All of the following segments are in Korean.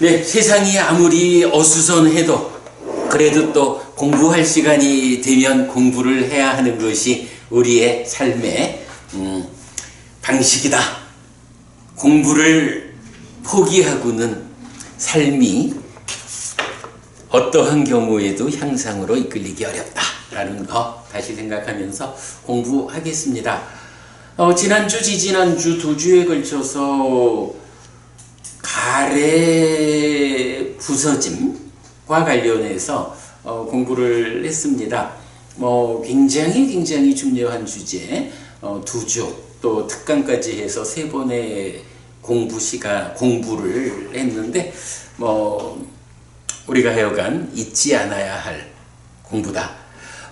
네, 세상이 아무리 어수선해도 그래도 또 공부할 시간이 되면 공부를 해야 하는 것이 우리의 삶의 방식이다. 공부를 포기하고는 삶이 어떠한 경우에도 향상으로 이끌리기 어렵다라는 거 다시 생각하면서 공부하겠습니다. 지난주, 지지난주 두 주에 걸쳐서 가래 부서짐과 관련해서 공부를 했습니다. 굉장히 중요한 주제, 두 주, 또 특강까지 해서 세 번의 공부를 했는데, 우리가 하여간 잊지 않아야 할 공부다.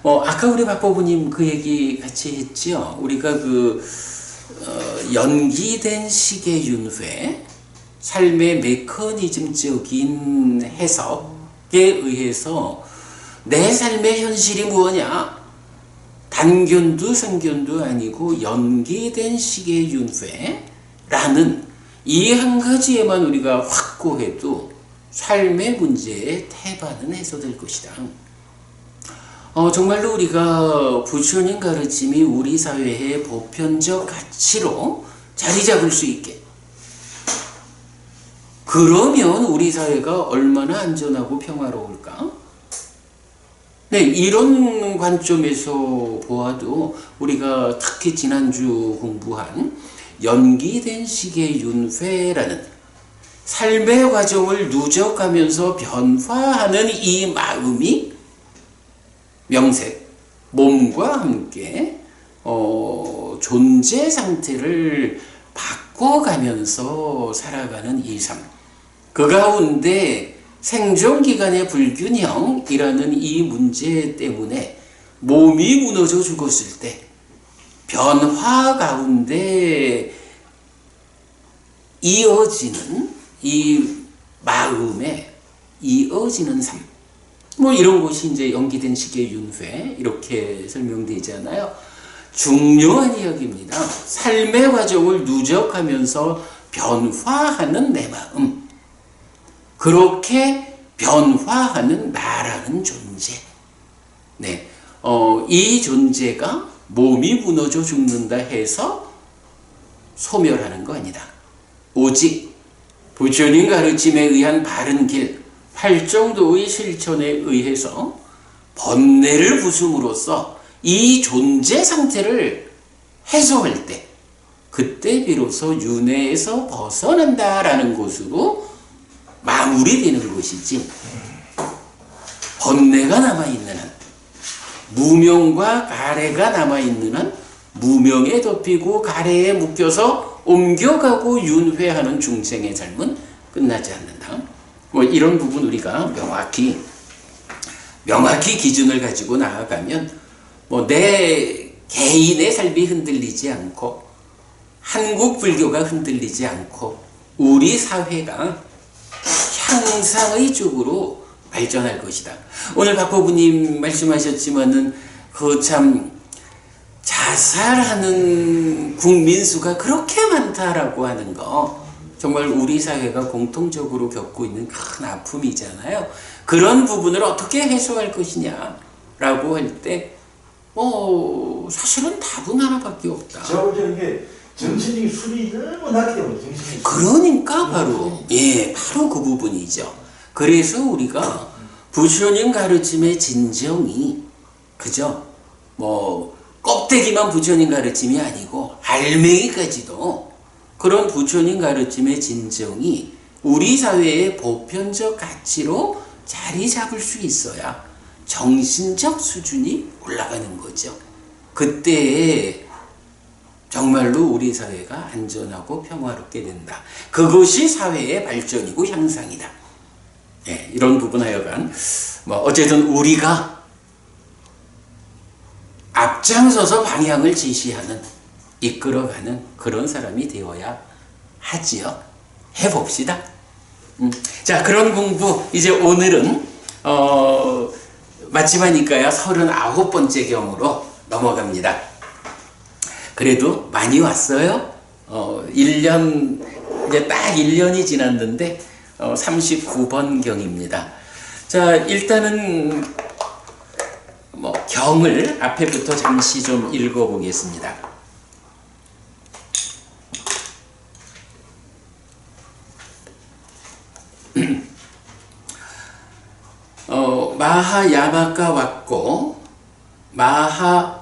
아까 우리 박보부님 그 얘기 같이 했죠. 우리가 연기된 시계 윤회, 삶의 메커니즘적인 해석에 의해서 내 삶의 현실이 무엇냐? 단견도 상견도 아니고 연기된 시계 윤회라는 이 한 가지에만 우리가 확고해도 삶의 문제의 태반은 해소될 것이다. 정말로 우리가 부처님 가르침이 우리 사회의 보편적 가치로 자리 잡을 수 있게, 그러면 우리 사회가 얼마나 안전하고 평화로울까? 네, 이런 관점에서 보아도 우리가 특히 지난주 공부한 연기된 시계 윤회라는 삶의 과정을 누적하면서 변화하는 이 마음이 명색, 몸과 함께 존재 상태를 바꿔가면서 살아가는 이 삶. 그 가운데 생존기간의 불균형이라는 이 문제 때문에 몸이 무너져 죽었을 때 변화 가운데 이어지는 이 마음에 이어지는 삶. 이런 것이 이제 연기된 시계 윤회 이렇게 설명되잖아요. 중요한 이야기입니다. 삶의 과정을 누적하면서 변화하는 내 마음. 그렇게 변화하는 나라는 존재. 네. 이 존재가 몸이 무너져 죽는다 해서 소멸하는 거 아니다. 오직 부처님 가르침에 의한 바른 길, 팔정도의 실천에 의해서 번뇌를 부숨으로써 이 존재 상태를 해소할 때, 그때 비로소 윤회에서 벗어난다라는 것으로 마무리되는 것이지, 번뇌가 남아있는 한, 무명과 가래가 남아있는 한, 무명에 덮이고 가래에 묶여서 옮겨가고 윤회하는 중생의 삶은 끝나지 않는다. 이런 부분 우리가 명확히 기준을 가지고 나아가면 내 개인의 삶이 흔들리지 않고 한국 불교가 흔들리지 않고 우리 사회가 향상의 쪽으로 발전할 것이다. 오늘 박보부님 말씀하셨지만은 참 자살하는 국민 수가 그렇게 많다라고 하는 거, 정말 우리 사회가 공통적으로 겪고 있는 큰 아픔이잖아요. 그런 부분을 어떻게 해소할 것이냐라고 할 때 사실은 답은 하나밖에 없다. 이게 정신적인 수준이 너무 낮기 때문에 그러니까 바로 그 부분이죠. 그래서 우리가 부처님 가르침의 진정이 그죠? 껍데기만 부처님 가르침이 아니고 알맹이까지도 그런 부처님 가르침의 진정이 우리 사회의 보편적 가치로 자리 잡을 수 있어야 정신적 수준이 올라가는 거죠. 그때 정말로 우리 사회가 안전하고 평화롭게 된다. 그것이 사회의 발전이고 향상이다. 이런 부분 하여간 어쨌든 우리가 앞장서서 방향을 제시하는, 이끌어가는 그런 사람이 되어야 하지요. 해봅시다. 자, 그런 공부 이제 오늘은 마침 하니까요 39번째 경으로 넘어갑니다. 그래도 많이 왔어요. 1년, 이제 딱 1년이 지났는데 39번 경입니다. 자, 일단은 경을 앞에부터 잠시 좀 읽어보겠습니다. 마하야마가 왔고 마하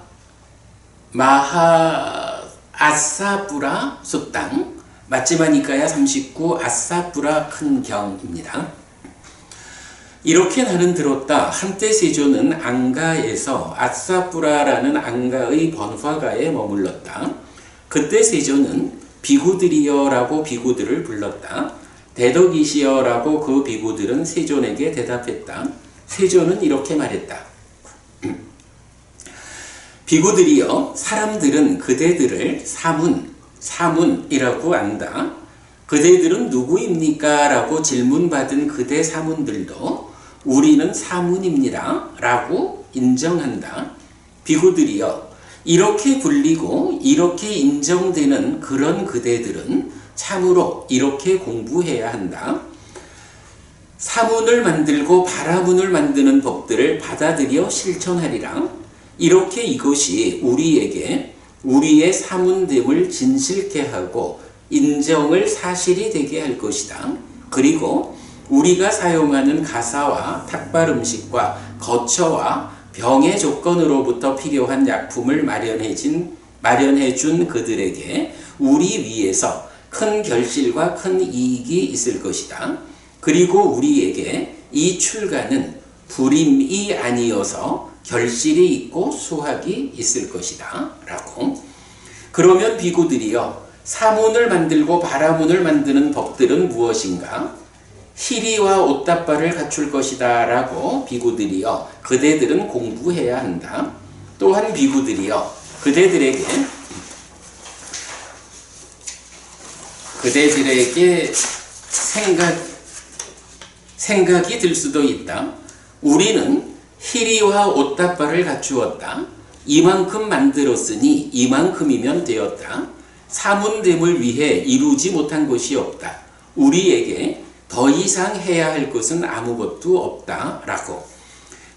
아사푸라 숫당 마찌마니까야 39 아사푸라 큰 경입니다. 이렇게 나는 들었다. 한때 세조는 앙가에서 아사푸라라는 앙가의 번화가에 머물렀다. 그때 세조는 비구들이여라고 비구들을 불렀다. 대덕이시여라고 그 비구들은 세존에게 대답했다. 세존은 이렇게 말했다. 비구들이여, 사람들은 그대들을 사문이라고 안다. 그대들은 누구입니까? 라고 질문받은 그대 사문들도 우리는 사문입니다. 라고 인정한다. 비구들이여, 이렇게 불리고 이렇게 인정되는 그런 그대들은 참으로 이렇게 공부해야 한다. 사문을 만들고 바라문을 만드는 법들을 받아들여 실천하리라. 이렇게 이것이 우리에게 우리의 사문됨을 진실케 하고 인정을 사실이 되게 할 것이다. 그리고 우리가 사용하는 가사와 탁발 음식과 거처와 병의 조건으로부터 필요한 약품을 마련해준 그들에게 우리 위에서 큰 결실과 큰 이익이 있을 것이다. 그리고 우리에게 이 출가는 불임이 아니어서 결실이 있고 수확이 있을 것이다. 라고. 그러면 비구들이여, 사문을 만들고 바라문을 만드는 법들은 무엇인가? 희리와 옷다발을 갖출 것이다. 라고 비구들이여, 그대들은 공부해야 한다. 또한 비구들이여, 그대들에게 생각이 들 수도 있다. 우리는 희리와 옷다발을 갖추었다. 이만큼 만들었으니 이만큼이면 되었다. 사문됨을 위해 이루지 못한 것이 없다. 우리에게 더 이상 해야 할 것은 아무것도 없다. 라고.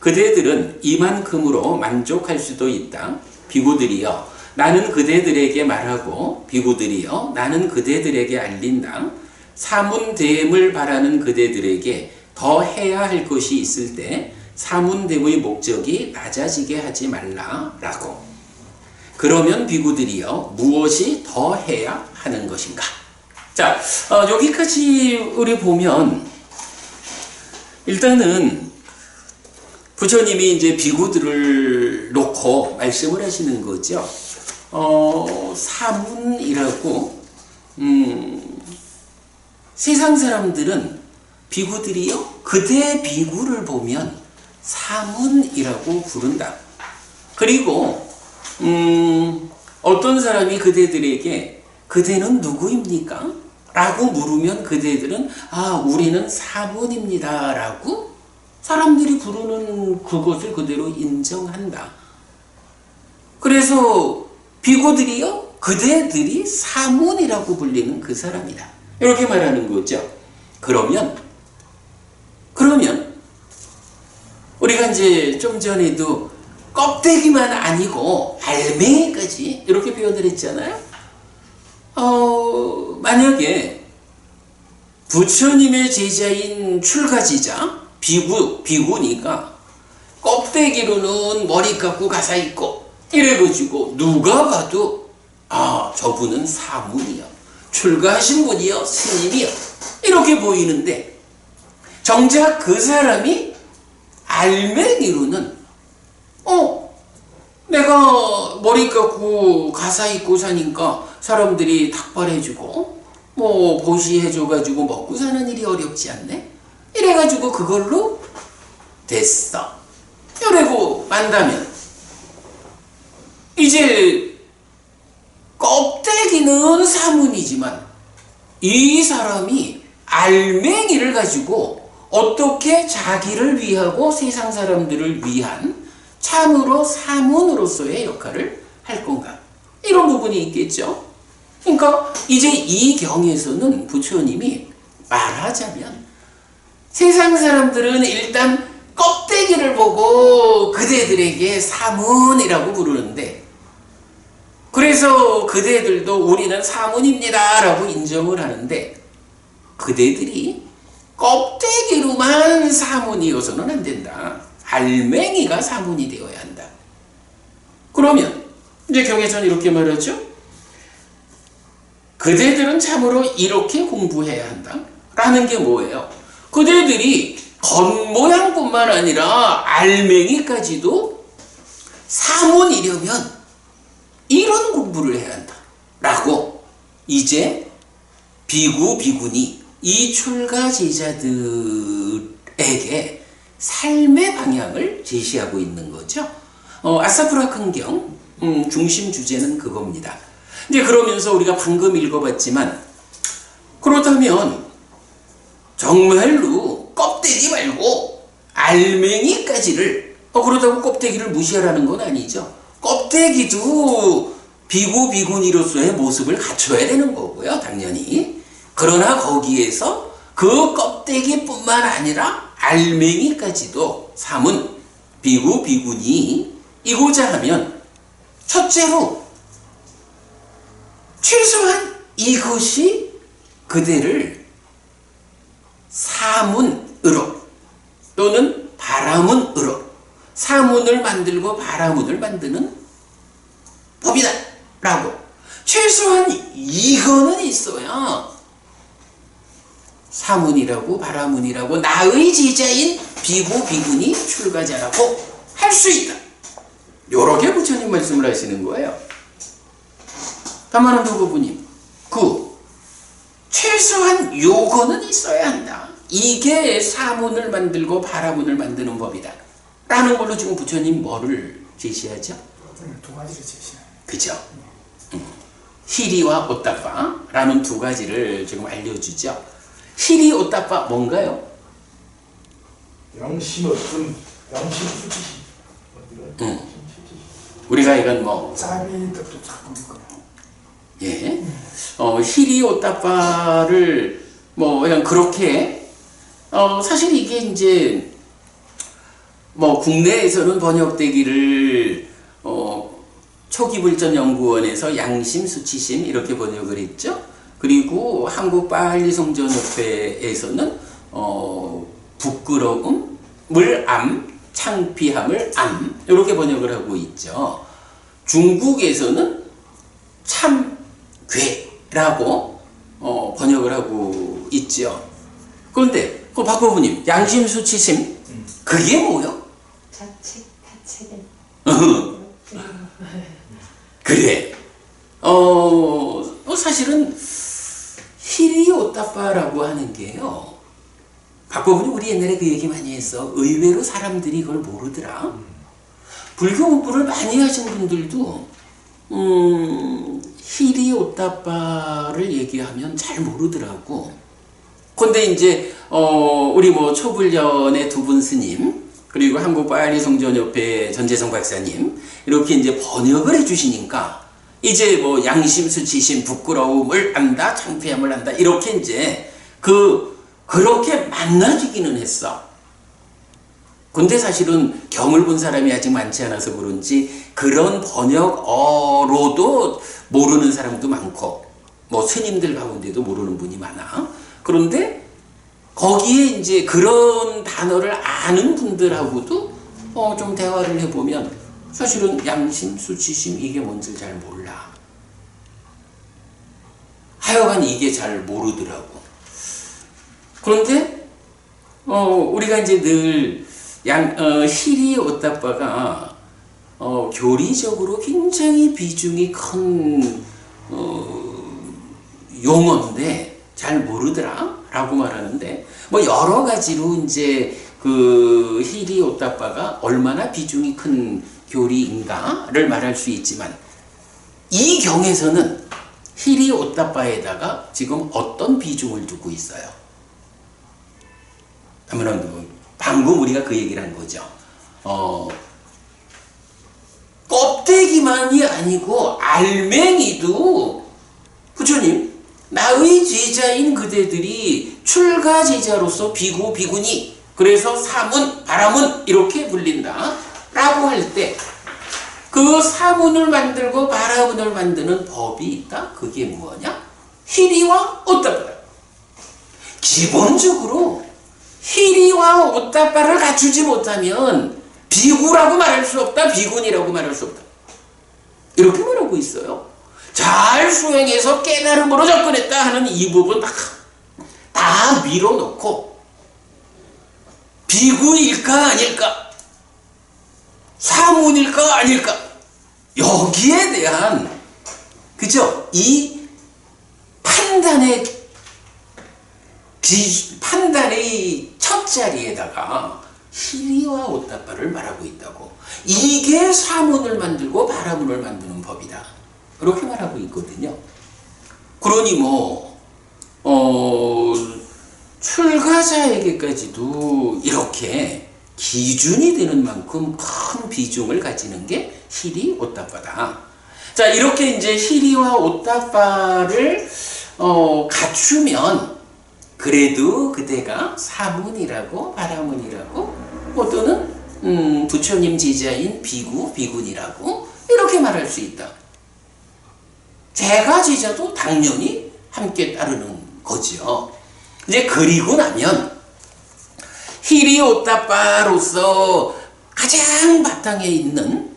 그대들은 이만큼으로 만족할 수도 있다. 비구들이여, 나는 그대들에게 말하고 비구들이여, 나는 그대들에게 알린다. 사문됨을 바라는 그대들에게 더 해야 할 것이 있을 때 사문됨의 목적이 낮아지게 하지 말라. 라고. 그러면 비구들이여, 무엇이 더 해야 하는 것인가? 자, 여기까지 우리 보면 일단은 부처님이 이제 비구들을 놓고 말씀을 하시는 거죠. 사문이라고, 세상 사람들은 비구들이요, 그대 비구를 보면 사문이라고 부른다. 그리고 어떤 사람이 그대들에게 그대는 누구입니까? 라고 물으면 그대들은 우리는 사문입니다. 라고 사람들이 부르는 그것을 그대로 인정한다. 그래서 비구들이요, 그대들이 사문이라고 불리는 그 사람이다. 이렇게 말하는 거죠. 그러면 우리가 이제 좀 전에도 껍데기만 아니고 알맹이까지 이렇게 표현을 했잖아요. 만약에 부처님의 제자인 출가지자 비구니까 껍데기로는 머리 깎고 가사 있고 이래가지고 누가 봐도 저분은 사문이요, 출가하신 분이요, 스님이요, 이렇게 보이는데 정작 그 사람이 알맹이로는 내가 머리 깎고 가사 입고 사니까 사람들이 탁발해주고 보시해줘가지고 먹고 사는 일이 어렵지 않네? 이래가지고 그걸로 됐어. 이러고 만다면 이제 껍데기는 사문이지만 이 사람이 알맹이를 가지고 어떻게 자기를 위하고 세상 사람들을 위한 참으로 사문으로서의 역할을 할 건가? 이런 부분이 있겠죠. 그러니까 이제 이 경에서는 부처님이 말하자면 세상 사람들은 일단 껍데기를 보고 그대들에게 사문이라고 부르는데, 그래서 그대들도 우리는 사문입니다 라고 인정을 하는데, 그대들이 껍데기로만 사문이어서는 안 된다. 알맹이가 사문이 되어야 한다. 그러면 이제 경에서는 이렇게 말하죠. 그대들은 참으로 이렇게 공부해야 한다 라는 게 뭐예요? 그대들이 겉모양뿐만 아니라 알맹이까지도 사문이려면 이런 공부를 해야 한다 라고 이제 비구 비구니 이 출가 제자들에게 삶의 방향을 제시하고 있는 거죠. 아사프라 큰경 중심 주제는 그겁니다. 이제 그러면서 우리가 방금 읽어봤지만, 그렇다면 정말로 껍데기 말고 알맹이까지를 그렇다고 껍데기를 무시하라는 건 아니죠. 껍데기도 비구 비구니로서의 모습을 갖춰야 되는 거고요, 당연히. 그러나 거기에서 그 껍데기뿐만 아니라 알맹이까지도 삼은 비구 비구니이고자 하면, 첫째로 최소한 이것이 그대를 사문으로 또는 바라문으로, 사문을 만들고 바라문을 만드는 법이다 라고 최소한 이거는 있어야 사문이라고 바라문이라고 나의 제자인 비구 비구니 출가자라고 할 수 있다. 요렇게 부처님 말씀을 하시는 거예요. 다만 부부님, 최소한 요거는 있어야 한다. 이게 사문을 만들고 바라문을 만드는 법이다 라는 걸로 지금 부처님 뭐를 제시하죠? 두 가지를 제시해요. 그죠? 히리와 오따빠라는 두 가지를 지금 알려주죠. 히리 오따빠 뭔가요? 양심 없음, 양심 수치심. 우리가 이건 뭐 짬이 뜻도 자꾸 있고요. 예, 히리 오따빠를 뭐 그냥 그렇게 사실 이게 이제 뭐 국내에서는 번역되기를 초기불전연구원에서 양심 수치심 이렇게 번역을 했죠. 그리고 한국 빨리송전협회에서는 부끄러움을 창피함을 이렇게 번역을 하고 있죠. 중국에서는 참괴라고 번역을 하고 있죠. 그런데 박보부님, 양심 수치심 그게 뭐요? 자책, 타책은 그래. 사실은 히리오따빠라고 하는 게요. 박보부님 우리 옛날에 그 얘기 많이 했어. 의외로 사람들이 이걸 모르더라. 불교 공부를 많이 하신 분들도 히리오따빠를 얘기하면 잘 모르더라고. 근데 이제 우리 뭐 초불련의 두 분 스님 그리고 한국 빨리송전협회 전재성 박사님 이렇게 이제 번역을 해주시니까 이제 뭐 양심 수치심 부끄러움을 안다 창피함을 안다 이렇게 이제 그렇게 만나지기는 했어. 근데 사실은 경을 본 사람이 아직 많지 않아서 그런지 그런 번역어로도 모르는 사람도 많고 뭐 스님들 가운데도 모르는 분이 많아. 그런데 거기에 이제 그런 단어를 아는 분들하고도 좀 대화를 해보면 사실은 양심, 수치심 이게 뭔지 잘 몰라. 하여간 이게 잘 모르더라고. 그런데 우리가 이제 늘 히리오따빠가 교리적으로 굉장히 비중이 큰 용어인데 잘 모르더라 라고 말하는데 뭐 여러 가지로 이제 그 히리오따빠가 얼마나 비중이 큰 교리인가를 말할 수 있지만 이 경에서는 히리오따빠에다가 지금 어떤 비중을 두고 있어요? 방금 우리가 그 얘기를 한 거죠. 껍데기만이 아니고 알맹이도 부처님 나의 제자인 그대들이 출가제자로서 비구, 비구니, 그래서 사문, 바라문 이렇게 불린다 라고 할 때 그 사문을 만들고 바라문을 만드는 법이 있다. 그게 뭐냐? 희리와 오따빠다. 기본적으로 희리와 오따빠를 갖추지 못하면 비구라고 말할 수 없다, 비구니라고 말할 수 없다. 이렇게 말하고 있어요. 잘 수행해서 깨달음으로 접근했다 하는 이 부분 다 밀어놓고 비구일까 아닐까, 사문일까 아닐까, 여기에 대한 그죠? 이 판단의 첫 자리에다가 희리와 오따빠를 말하고 있다고. 이게 사문을 만들고 바라문을 만드는 법이다. 그렇게 말하고 있거든요. 그러니 출가자에게까지도 이렇게 기준이 되는 만큼 큰 비중을 가지는 게 희리 오따빠다. 자, 이렇게 이제 희리와 오따빠를 갖추면 그래도 그대가 사문이라고 바라문이라고 또는 부처님 제자인 비구, 비군이라고 이렇게 말할 수 있다. 제가 제자도 당연히 함께 따르는 거죠. 이제 그리고 나면 희리 오따빠로서 가장 바탕에 있는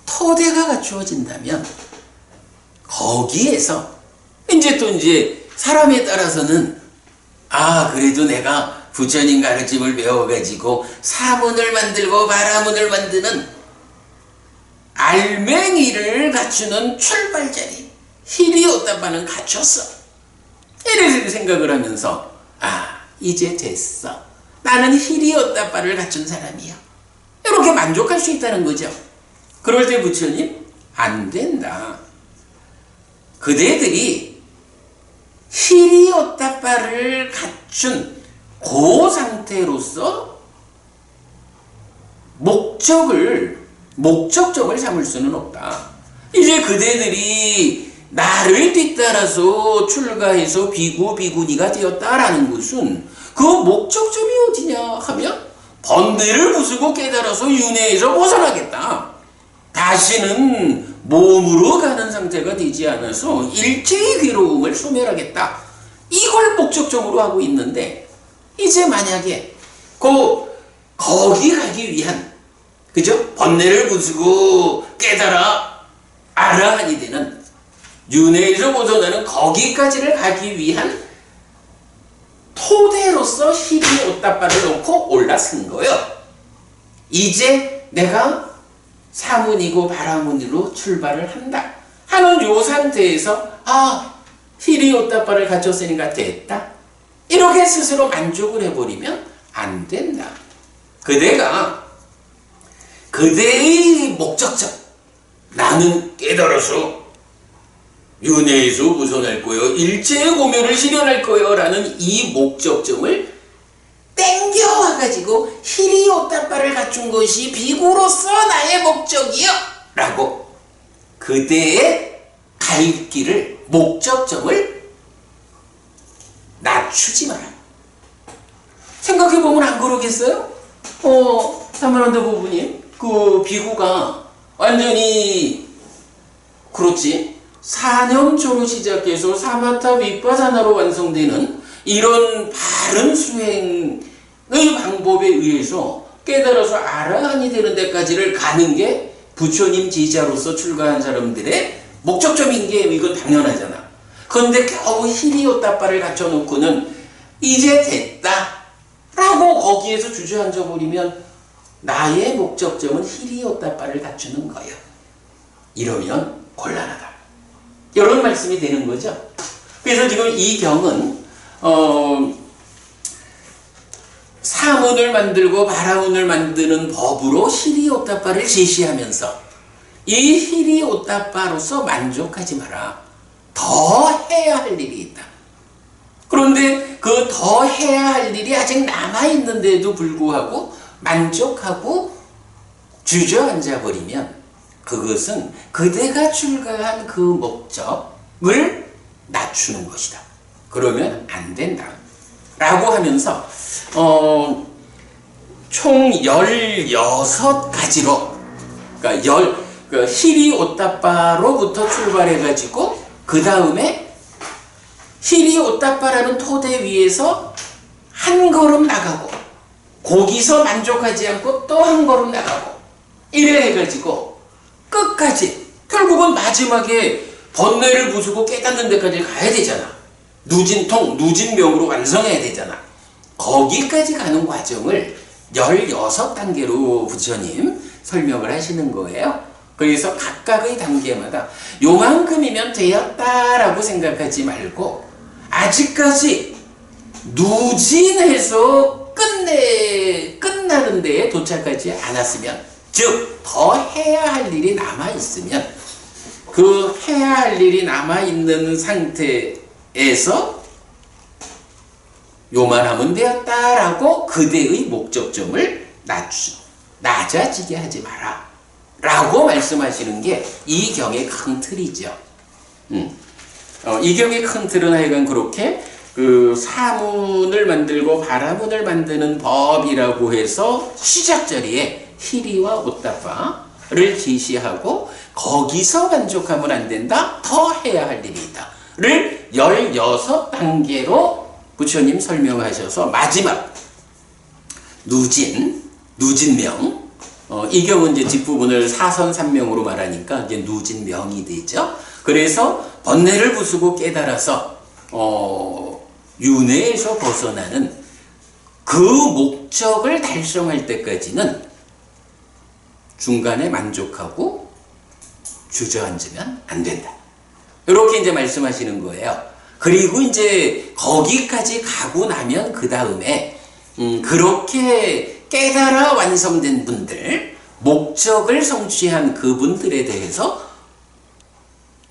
토대가 갖추어진다면 거기에서 이제 사람에 따라서는 그래도 내가 부처님 가르침을 배워가지고 사문을 만들고 바라문을 만드는 알맹이를 갖추는 출발자리 희리 오따빠는 갖췄어. 이렇게 생각을 하면서 이제 됐어. 나는 희리 오따빠를 갖춘 사람이야. 이렇게 만족할 수 있다는 거죠. 그럴 때 부처님 안 된다. 그대들이 희리 오따빠를 갖춘 그 상태로서 목적점을 삼을 수는 없다. 이제 그대들이 나를 뒤따라서 출가해서 비구, 비구니가 되었다라는 것은 그 목적점이 어디냐 하면 번뇌를 부수고 깨달아서 윤회에서 벗어나겠다. 다시는 몸으로 가는 상태가 되지 않아서 일체의 괴로움을 소멸하겠다. 이걸 목적점으로 하고 있는데 이제 만약에 거기 가기 위한 그죠? 번뇌를 부수고 깨달아 알아 하니 되는 윤회에서 벗어나는 거기까지를 가기 위한 토대로서 희리 오따빠를 놓고 올라선 거예요. 이제 내가 사문이고 바라문으로 출발을 한다 하는 요 상태에서 희리 오따빠를 갖췄으니까 됐다. 이렇게 스스로 만족을 해버리면 안 된다. 그대가 그대의 목적점, 나는 깨달아서 윤회에서 벗어날 거요, 일체의 고멸을 실현할 거요 라는 이 목적점을 땡겨와가지고 희리 오따빠를 갖춘 것이 비구로서 나의 목적이요 라고 그대의 갈 길을, 목적점을 낮추지 마라. 생각해보면 안 그러겠어요? 사마난다 부부님, 그 비구가 완전히 그렇지, 사념초로 시작해서 사마타 윗바사나로 완성되는 이런 바른 수행의 방법에 의해서 깨달아서 아라한이 되는 데까지를 가는 게 부처님 제자로서 출가한 사람들의 목적점인 게 이건 당연하잖아. 그런데 겨우 희리 오따빠를 갖춰놓고는 이제 됐다 라고 거기에서 주저앉아 버리면 나의 목적점은 희리 오따빠를 갖추는 거예요. 이러면 곤란하다. 이런 말씀이 되는 거죠. 그래서 지금 이 경은 사문을 만들고 바라문을 만드는 법으로 희리 오따빠를 제시하면서 이 희리 오따빠로서 만족하지 마라. 더 해야 할 일이 있다. 그런데 그 더 해야 할 일이 아직 남아있는데도 불구하고 만족하고 주저앉아 버리면 그것은 그대가 출가한 그 목적을 낮추는 것이다. 그러면 안 된다. 라고 하면서 총 16가지로 그러니까 히리 오따빠로부터 출발해가지고 그 다음에 히리 오따빠라는 토대 위에서 한 걸음 나가고 거기서 만족하지 않고 또 한 걸음 나가고 이래 해가지고 끝까지 결국은 마지막에 번뇌를 부수고 깨닫는 데까지 가야 되잖아. 누진명으로 완성해야 되잖아. 거기까지 가는 과정을 16단계로 부처님 설명을 하시는 거예요. 그래서 각각의 단계마다 요만큼이면 되었다라고 생각하지 말고 아직까지 누진해서 끝나는 데에 도착하지 않았으면, 즉 더 해야 할 일이 남아있으면 그 해야 할 일이 남아있는 상태에서 요만하면 되었다라고 그대의 목적점을 낮아지게 하지 마라 라고 말씀하시는 게 이 경의 큰 틀이죠. 이 경의 큰 틀은 하여간 그렇게 그 사문을 만들고 바라문을 만드는 법이라고 해서 시작 자리에 히리와 오따빠를 제시하고 거기서 만족하면 안 된다. 더 해야 할 일이 있다. 를 16단계로 부처님 설명하셔서 마지막 누진명 이 경은 이제 뒷부분을 사선삼명으로 말하니까 이제 누진명이 되죠. 그래서 번뇌를 부수고 깨달아서 윤회에서 벗어나는 그 목적을 달성할 때까지는 중간에 만족하고 주저앉으면 안 된다. 이렇게 이제 말씀하시는 거예요. 그리고 이제 거기까지 가고 나면 그 다음에 그렇게 깨달아 완성된 분들, 목적을 성취한 그분들에 대해서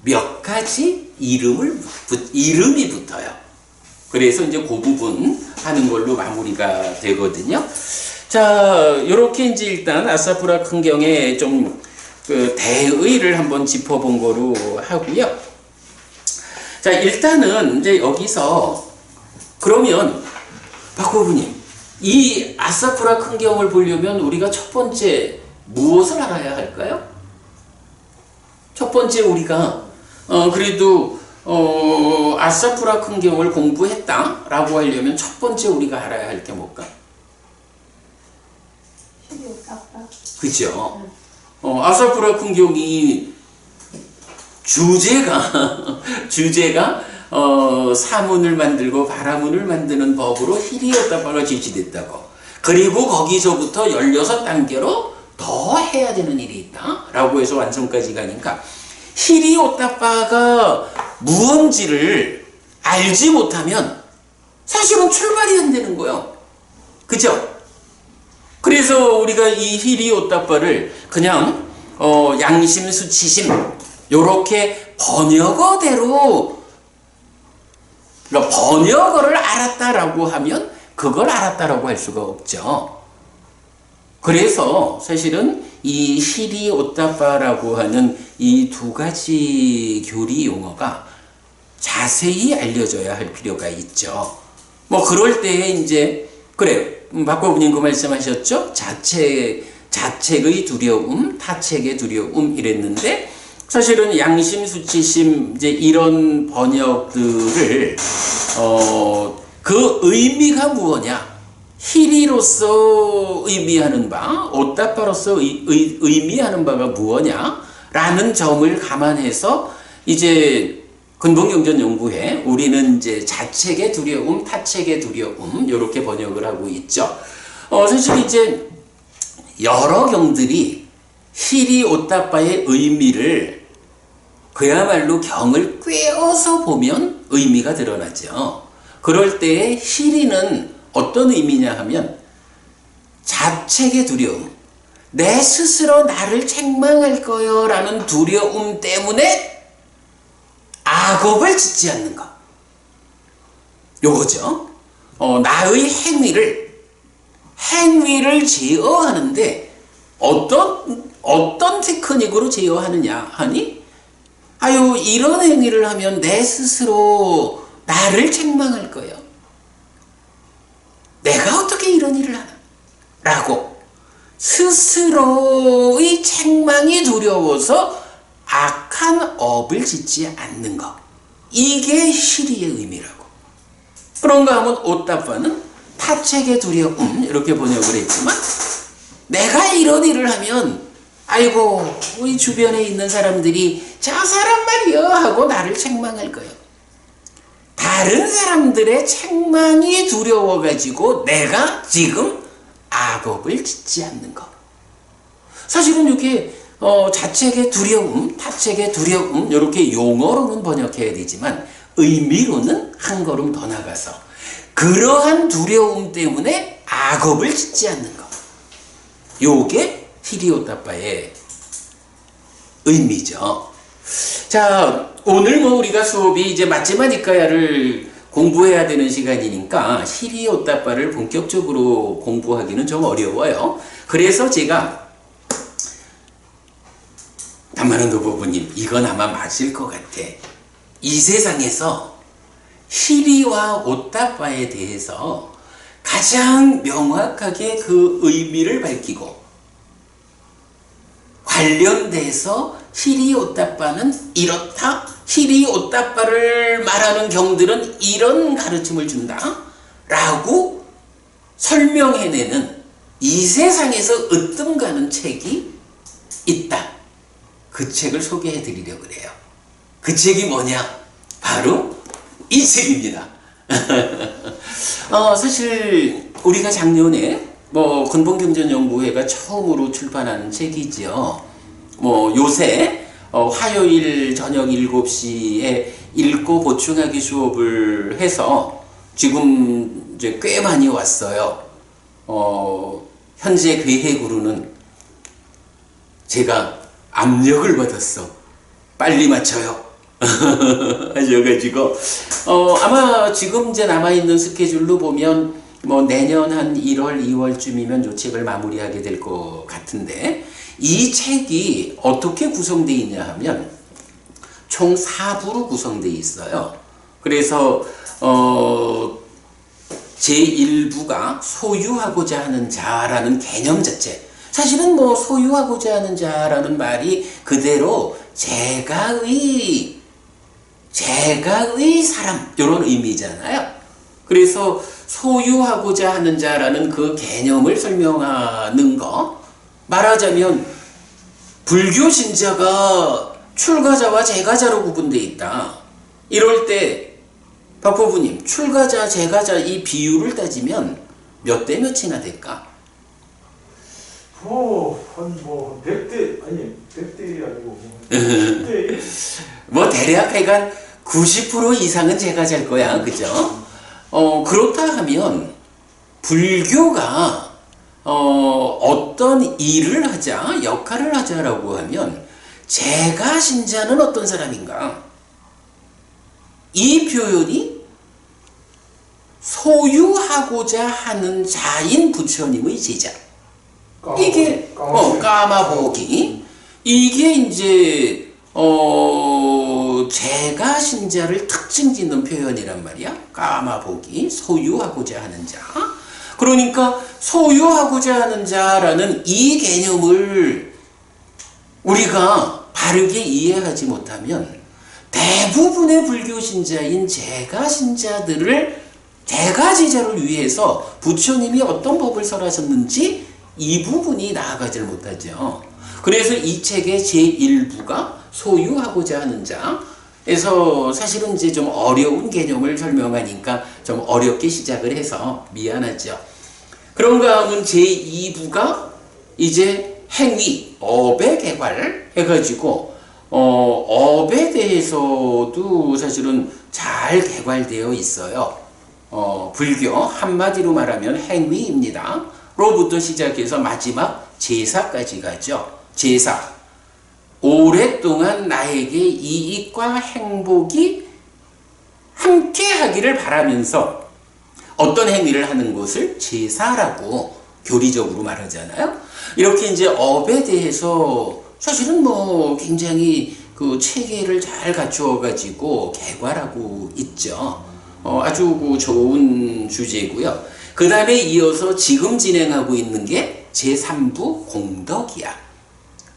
몇 가지 이름이 붙어요. 그래서 이제 그 부분 하는 걸로 마무리가 되거든요. 자, 요렇게 이제 일단 아사푸라 큰경에 좀 그 대의를 한번 짚어본 거로 하고요. 자, 일단은 이제 여기서 그러면 박고부님, 이 아사푸라 큰경을 보려면 우리가 첫 번째 무엇을 알아야 할까요? 첫 번째 우리가 그래도 아사푸라 큰경을 공부했다라고 하려면 첫 번째 우리가 알아야 할 게 뭘까? 그죠? 아사푸라 큰경이 주제가 사문을 만들고 바라문을 만드는 법으로 히리오따빠가 제시됐다고. 그리고 거기서부터 16단계로 더 해야 되는 일이 있다 라고 해서 완성까지 가니까 히리오따빠가 무언지를 알지 못하면 사실은 출발이 안 되는 거예요. 그죠? 그래서 우리가 이 히리오따빠를 그냥 양심, 수치심 요렇게 번역어대로, 그러니까 번역어를 알았다라고 하면 그걸 알았다라고 할 수가 없죠. 그래서 사실은 이 히리오따빠라고 하는 이 두 가지 교리 용어가 자세히 알려져야 할 필요가 있죠. 뭐 그럴 때에 이제 그래 박고부님 그 말씀하셨죠. 자책의 두려움, 타책의 두려움 이랬는데 사실은 양심, 수치심 이제 이런 번역들을 그 의미가 무엇냐? 히리로서 의미하는 바, 오따빠로서 의미하는 바가 무엇냐? 라는 점을 감안해서 이제 근본경전연구회 우리는 이제 자책의 두려움, 타책의 두려움 이렇게 번역을 하고 있죠. 사실 이제 여러 경들이 히리오따빠의 의미를 그야말로 경을 꿰어서 보면 의미가 드러나죠. 그럴 때에 히리는 어떤 의미냐 하면 자책의 두려움, 내 스스로 나를 책망할 거요 라는 두려움 때문에 악업을 짓지 않는 것. 요거죠. 나의 행위를 제어하는데 어떤 테크닉으로 제어하느냐 하니 이런 행위를 하면 내 스스로 나를 책망할 거예요. 내가 어떻게 이런 일을 하나? 라고 스스로의 책망이 두려워서 악한 업을 짓지 않는 것. 이게 시리의 의미라고. 그런가 하면 오따빠는 타책의 두려움 이렇게 번역을 했지만 내가 이런 일을 하면 아이고 우리 주변에 있는 사람들이 저 사람 말이여 하고 나를 책망할 거예요. 다른 사람들의 책망이 두려워가지고 내가 지금 악업을 짓지 않는 것. 사실은 이렇게 자책의 두려움, 타책의 두려움 이렇게 용어로는 번역해야 되지만 의미로는 한 걸음 더 나가서 그러한 두려움 때문에 악업을 짓지 않는 것. 요게 히리오따빠의 의미죠. 자, 오늘 우리가 수업이 이제 마지마니까야를 공부해야 되는 시간이니까 히리오따빠를 본격적으로 공부하기는 좀 어려워요. 그래서 제가 담마른도 부부님 이건 아마 맞을 것 같아. 이 세상에서 히리와 오따빠에 대해서 가장 명확하게 그 의미를 밝히고 관련돼서 히리 오따빠는 이렇다, 히리 오따빠를 말하는 경들은 이런 가르침을 준다 라고 설명해내는 이 세상에서 으뜸 가는 책이 있다. 그 책을 소개해 드리려고 그래요. 그 책이 뭐냐? 바로 이 책입니다. 사실 우리가 작년에 근본경전연구회가 처음으로 출판한 책이지요. 요새 화요일 저녁 7시에 읽고 보충하기 수업을 해서 지금 이제 꽤 많이 왔어요. 현재 계획으로는 제가 압력을 받았어. 빨리 맞춰요. 하셔가지고 아마 지금 이제 남아있는 스케줄로 보면 내년 한 1월, 2월쯤이면 요 책을 마무리하게 될 것 같은데 이 책이 어떻게 구성되어 있냐 하면 총 4부로 구성되어 있어요. 그래서 제1부가 소유하고자 하는 자라는 개념 자체. 사실은 소유하고자 하는 자라는 말이 그대로 제가의 사람 이런 의미잖아요. 그래서 소유하고자 하는 자라는 그 개념을 설명하는 거. 말하자면 불교 신자가 출가자와 재가자로 구분되어 있다. 이럴 때 박부부님 출가자 재가자 이 비율을 따지면 몇 대 몇이나 될까? 한 100대 아니 100대 아니고 10대 대략 하여간 90% 이상은 재가자일 거야. 그죠? 그렇다 하면 불교가 어떤 일을 하자, 역할을 하자라고 하면 제가 신자는 어떤 사람인가? 이 표현이 소유하고자 하는 자인 부처님의 제자. 이게 까마보기. 이게 이제 제가 신자를 특징 짓는 표현이란 말이야. 까마보기, 소유하고자 하는 자. 그러니까 소유하고자 하는 자라는 이 개념을 우리가 바르게 이해하지 못하면 대부분의 불교 신자인 제가 신자들을 대가제자를 위해서 부처님이 어떤 법을 설하셨는지 이 부분이 나아가질 못하죠. 그래서 이 책의 제1부가 소유하고자 하는 자에서 사실은 이제 좀 어려운 개념을 설명하니까 좀 어렵게 시작을 해서 미안하죠. 그런가 하면 제2부가 이제 행위, 업에 개괄해가지고 업에 대해서도 사실은 잘 개괄되어 있어요. 불교 한마디로 말하면 행위입니다. 로부터 시작해서 마지막 제사까지 가죠. 제사. 오랫동안 나에게 이익과 행복이 함께 하기를 바라면서 어떤 행위를 하는 것을 제사라고 교리적으로 말하잖아요. 이렇게 이제 업에 대해서 사실은 굉장히 그 체계를 잘 갖추어 가지고 개괄하고 있죠. 아주 좋은 주제고요. 그 다음에 이어서 지금 진행하고 있는 게 제3부 공덕이야.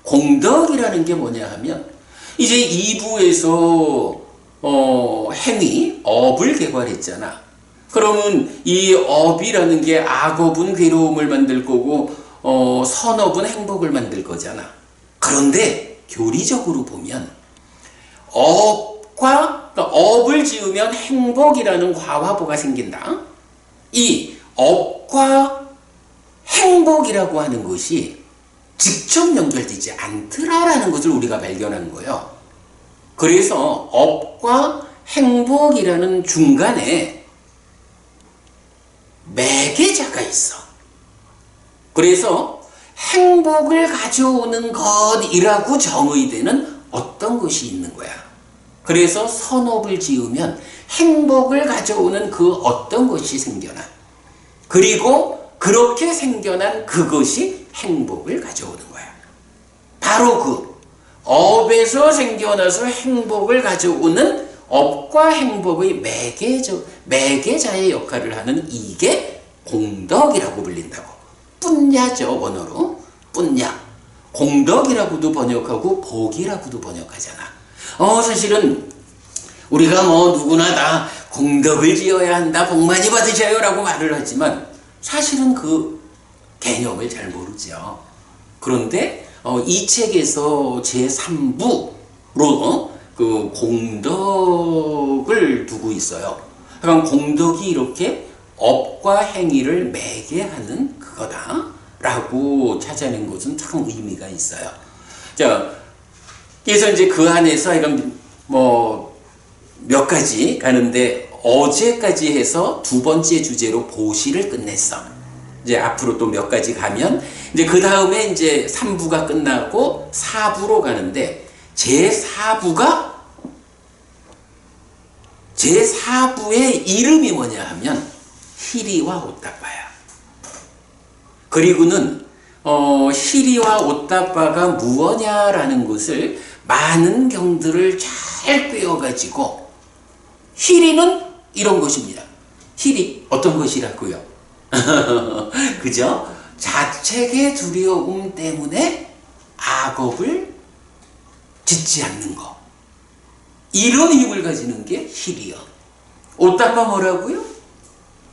공덕이라는 게 뭐냐 하면 이제 2부에서 행위, 업을 개괄했잖아. 그러면 이 업이라는 게 악업은 괴로움을 만들 거고 선업은 행복을 만들 거잖아. 그런데 교리적으로 보면 그러니까 업을 지으면 행복이라는 과화보가 생긴다. 이 업과 행복이라고 하는 것이 직접 연결되지 않더라라는 것을 우리가 발견한 거예요. 그래서 업과 행복이라는 중간에 매개자가 있어. 그래서 행복을 가져오는 것이라고 정의되는 어떤 것이 있는 거야. 그래서 선업을 지으면 행복을 가져오는 그 어떤 것이 생겨나. 그리고 그렇게 생겨난 그것이 행복을 가져오는 거야. 바로 그 업에서 생겨나서 행복을 가져오는 업과 행복의 매개자의 역할을 하는 이게 공덕이라고 불린다고. 뿐야죠, 원어로. 뿐야. 공덕이라고도 번역하고 복이라고도 번역하잖아. 사실은 우리가 누구나 다 공덕을 지어야 한다, 복 많이 받으셔요 라고 말을 하지만 사실은 그 개념을 잘 모르죠. 그런데 이 책에서 제3부로 그 공덕을 두고 있어요. 그럼 공덕이 이렇게 업과 행위를 매개하는 그거다 라고 찾아낸 것은 참 의미가 있어요. 자, 그래서 이제 그 안에서 이건 몇 가지 가는데 어제까지 해서 두 번째 주제로 보시를 끝냈어. 이제 앞으로 또 몇 가지 가면 이제 그 다음에 이제 3부가 끝나고 4부로 가는데 제4부의 이름이 뭐냐 하면 희리와 오따빠야. 그리고는 희리와 오따빠가 무엇냐라는 것을 많은 경들을 잘 꿰어가지고 희리는 이런 것입니다. 희리 어떤 것이라고요? 그죠? 자책의 두려움 때문에 악업을 짓지 않는 거. 이런 힘을 가지는 게 희리요. 오따빠 뭐라고요?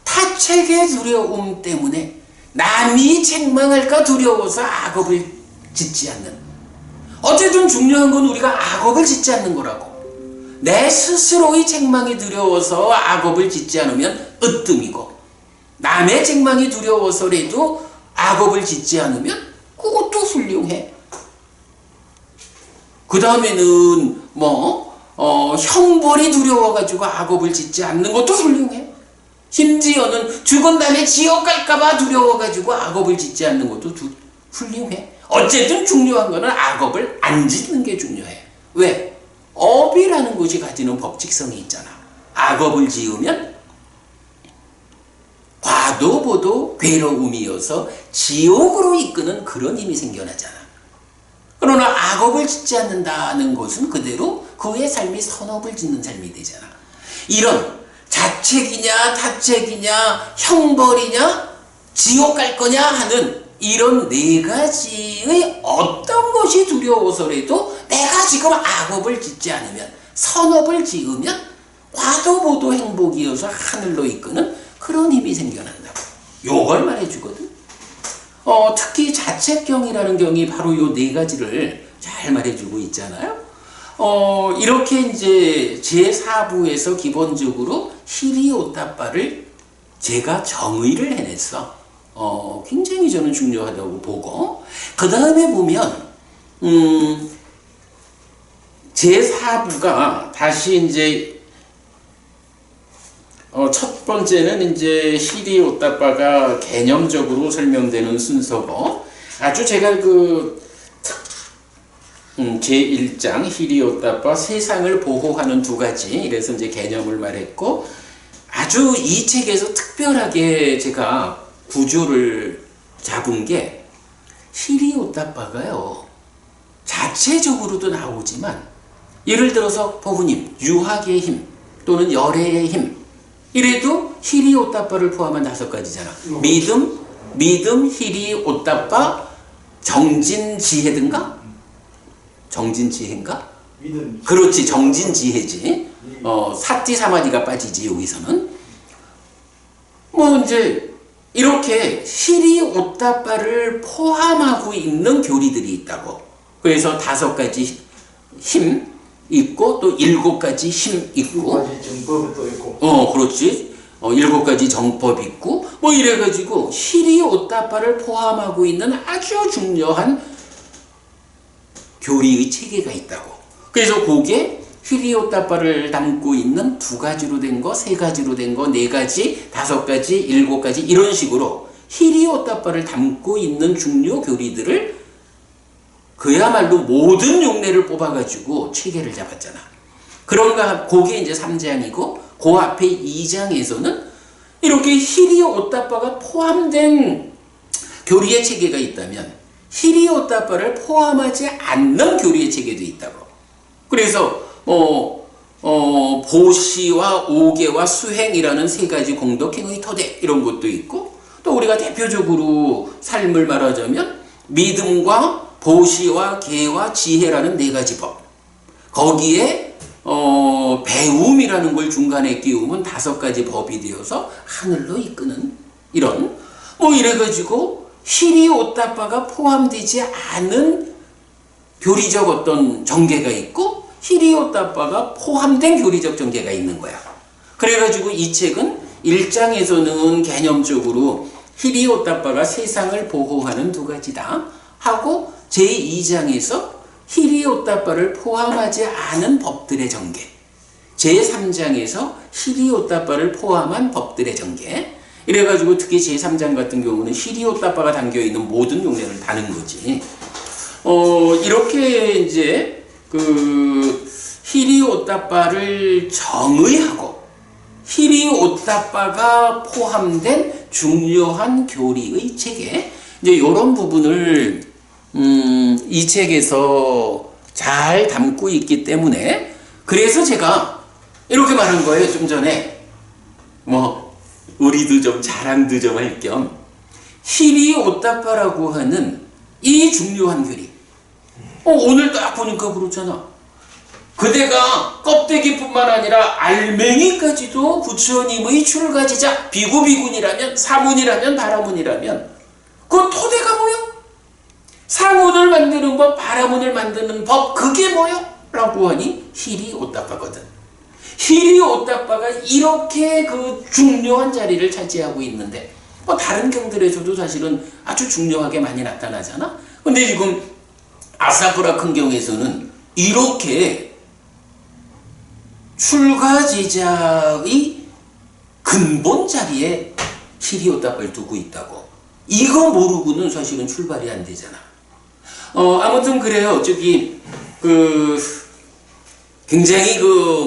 타책의 두려움 때문에 남이 책망할까 두려워서 악업을 짓지 않는. 어쨌든 중요한 건 우리가 악업을 짓지 않는 거라고. 내 스스로의 책망이 두려워서 악업을 짓지 않으면 으뜸이고, 남의 책망이 두려워서라도 악업을 짓지 않으면 그것도 훌륭해. 그 다음에는 형벌이 두려워가지고 악업을 짓지 않는 것도 훌륭해. 심지어는 죽은 다음에 지옥 갈까봐 두려워가지고 악업을 짓지 않는 것도 훌륭해. 어쨌든 중요한 거는 악업을 안 짓는 게 중요해. 왜? 업이라는 것이 가지는 법칙성이 있잖아. 악업을 지으면 과도보도 괴로움이어서 지옥으로 이끄는 그런 힘이 생겨나잖아. 그러나 악업을 짓지 않는다는 것은 그대로 그의 삶이 선업을 짓는 삶이 되잖아. 이런 자책이냐 타책이냐 형벌이냐 지옥 갈 거냐 하는 이런 네 가지의 어떤 것이 두려워서라도 내가 지금 악업을 짓지 않으면, 선업을 지으면 과도보도 행복이어서 하늘로 이끄는 그런 힘이 생겨난다고. 요걸 말해주거든. 특히 자책경이라는 경이 바로 요 네 가지를 잘 말해주고 있잖아요. 이렇게 이제 제4부에서 기본적으로 희리오따빠를 제가 정의를 해냈어. 굉장히 저는 중요하다고 보고, 그 다음에 보면 제4부가 다시 이제 첫 번째는 이제 희리오따빠가 개념적으로 설명되는 순서고, 아주 제가 제1장 희리오따빠 세상을 보호하는 두 가지, 이래서 이제 개념을 말했고, 아주 이 책에서 특별하게 제가 구조를 잡은 게 희리오따빠가요 자체적으로도 나오지만, 예를 들어서 법우님 유학의 힘 또는 열애의 힘 이래도 히리 오따빠를 포함한 5가지잖아. 믿음, 히리 오따빠, 정진지혜든가? 정진지혜인가? 믿음. 그렇지, 정진지혜지. 사띠 사마디가 빠지지 여기서는. 뭐 이제 이렇게 히리 오따빠를 포함하고 있는 교리들이 있다고. 그래서 5가지 힘 있고 또 7가지 힘 있고. 2가지 정법이 또 있고. 그렇지. 7가지 정법 있고 뭐 이래가지고 히리 오따빠를 포함하고 있는 아주 중요한 교리의 체계가 있다고. 그래서 그게 히리 오따빠를 담고 있는 2가지로 된 거, 3가지로 된 거, 4가지, 5가지, 7가지 이런 식으로 히리 오따빠를 담고 있는 중요 교리들을 그야말로 모든 용례를 뽑아가지고 체계를 잡았잖아. 그런가, 그게 이제 3장이고, 그 앞에 2장에서는 이렇게 히리 오따빠가 포함된 교리의 체계가 있다면, 히리 오따빠를 포함하지 않는 교리의 체계도 있다고. 그래서, 보시와 오계와 수행이라는 3가지 공덕행의 토대, 이런 것도 있고, 또 우리가 대표적으로 삶을 말하자면, 믿음과 보시와 계와 지혜라는 4가지 법. 거기에 배움이라는 걸 중간에 끼우면 5가지 법이 되어서 하늘로 이끄는 이런 뭐 이래가지고 히리 오따빠가 포함되지 않은 교리적 어떤 전개가 있고 히리 오따빠가 포함된 교리적 전개가 있는 거야. 그래가지고 이 책은 1장에서는 개념적으로 히리 오따빠가 세상을 보호하는 2가지다 하고 제2장에서 히리 오따빠를 포함하지 않은 법들의 전개, 제3장에서 히리 오따빠를 포함한 법들의 전개. 이래가지고 특히 제3장 같은 경우는 히리 오따빠가 담겨있는 모든 용례를 다는 거지. 이렇게 이제 히리 오따빠를 정의하고 히리 오따빠가 포함된 중요한 교리의 체계, 이제 이런 부분을 이 책에서 잘 담고 있기 때문에 그래서 제가 이렇게 말한 거예요. 좀 전에 뭐 우리도 좀 자랑도 좀 할 겸 히리 오따빠라고 하는 이 중요한 교리. 오늘 딱 보니까 그렇잖아. 그대가 껍데기뿐만 아니라 알맹이까지도 부처님의 출가지자, 비구비군이라면, 사문이라면, 바라문이라면 그 토대가 뭐요? 사문을 만드는 법, 바라문을 만드는 법, 그게 뭐요? 라고 하니 히리 오따빠거든. 히리 오따빠가 이렇게 그 중요한 자리를 차지하고 있는데 뭐 다른 경들에서도 사실은 아주 중요하게 많이 나타나잖아. 근데 지금 아사쿠라 큰 경에서는 이렇게 출가제자의 근본 자리에 히리 오따빠를 두고 있다고. 이거 모르고는 사실은 출발이 안 되잖아. 아무튼 그래요. 굉장히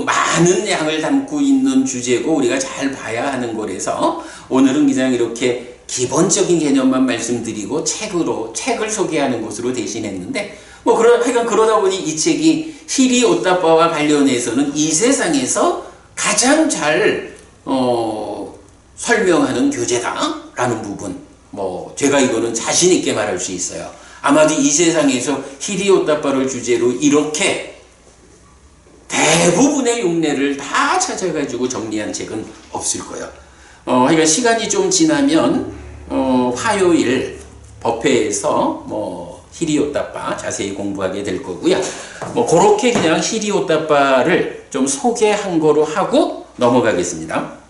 많은 양을 담고 있는 주제고 우리가 잘 봐야 하는 거라서 오늘은 그냥 이렇게 기본적인 개념만 말씀드리고 책을 소개하는 것으로 대신했는데 하여간 그러다 보니 이 책이 히리 오따빠와 관련해서는 이 세상에서 가장 잘 설명하는 교재다라는 부분, 제가 이거는 자신 있게 말할 수 있어요. 아마도 이 세상에서 히리 오따빠를 주제로 이렇게 대부분의 용례를 다 찾아가지고 정리한 책은 없을 거예요. 그러니까 시간이 좀 지나면 화요일 법회에서 히리 오따빠 자세히 공부하게 될 거고요. 그렇게 그냥 히리 오따빠를 좀 소개한 거로 하고 넘어가겠습니다.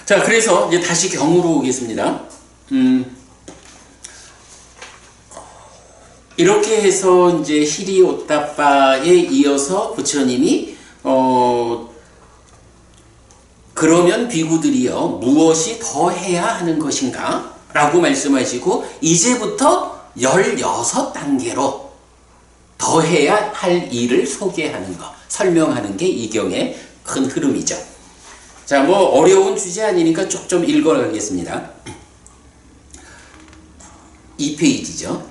자, 그래서 이제 다시 경으로 오겠습니다. 이렇게 해서 이제 히리 오따빠에 이어서 부처님이 그러면 비구들이요 무엇이 더 해야 하는 것인가? 라고 말씀하시고 이제부터 16단계로 더 해야 할 일을 소개하는 것, 설명하는 게 이 경의 큰 흐름이죠. 자, 어려운 주제 아니니까 좀 읽어가겠습니다. 2페이지죠.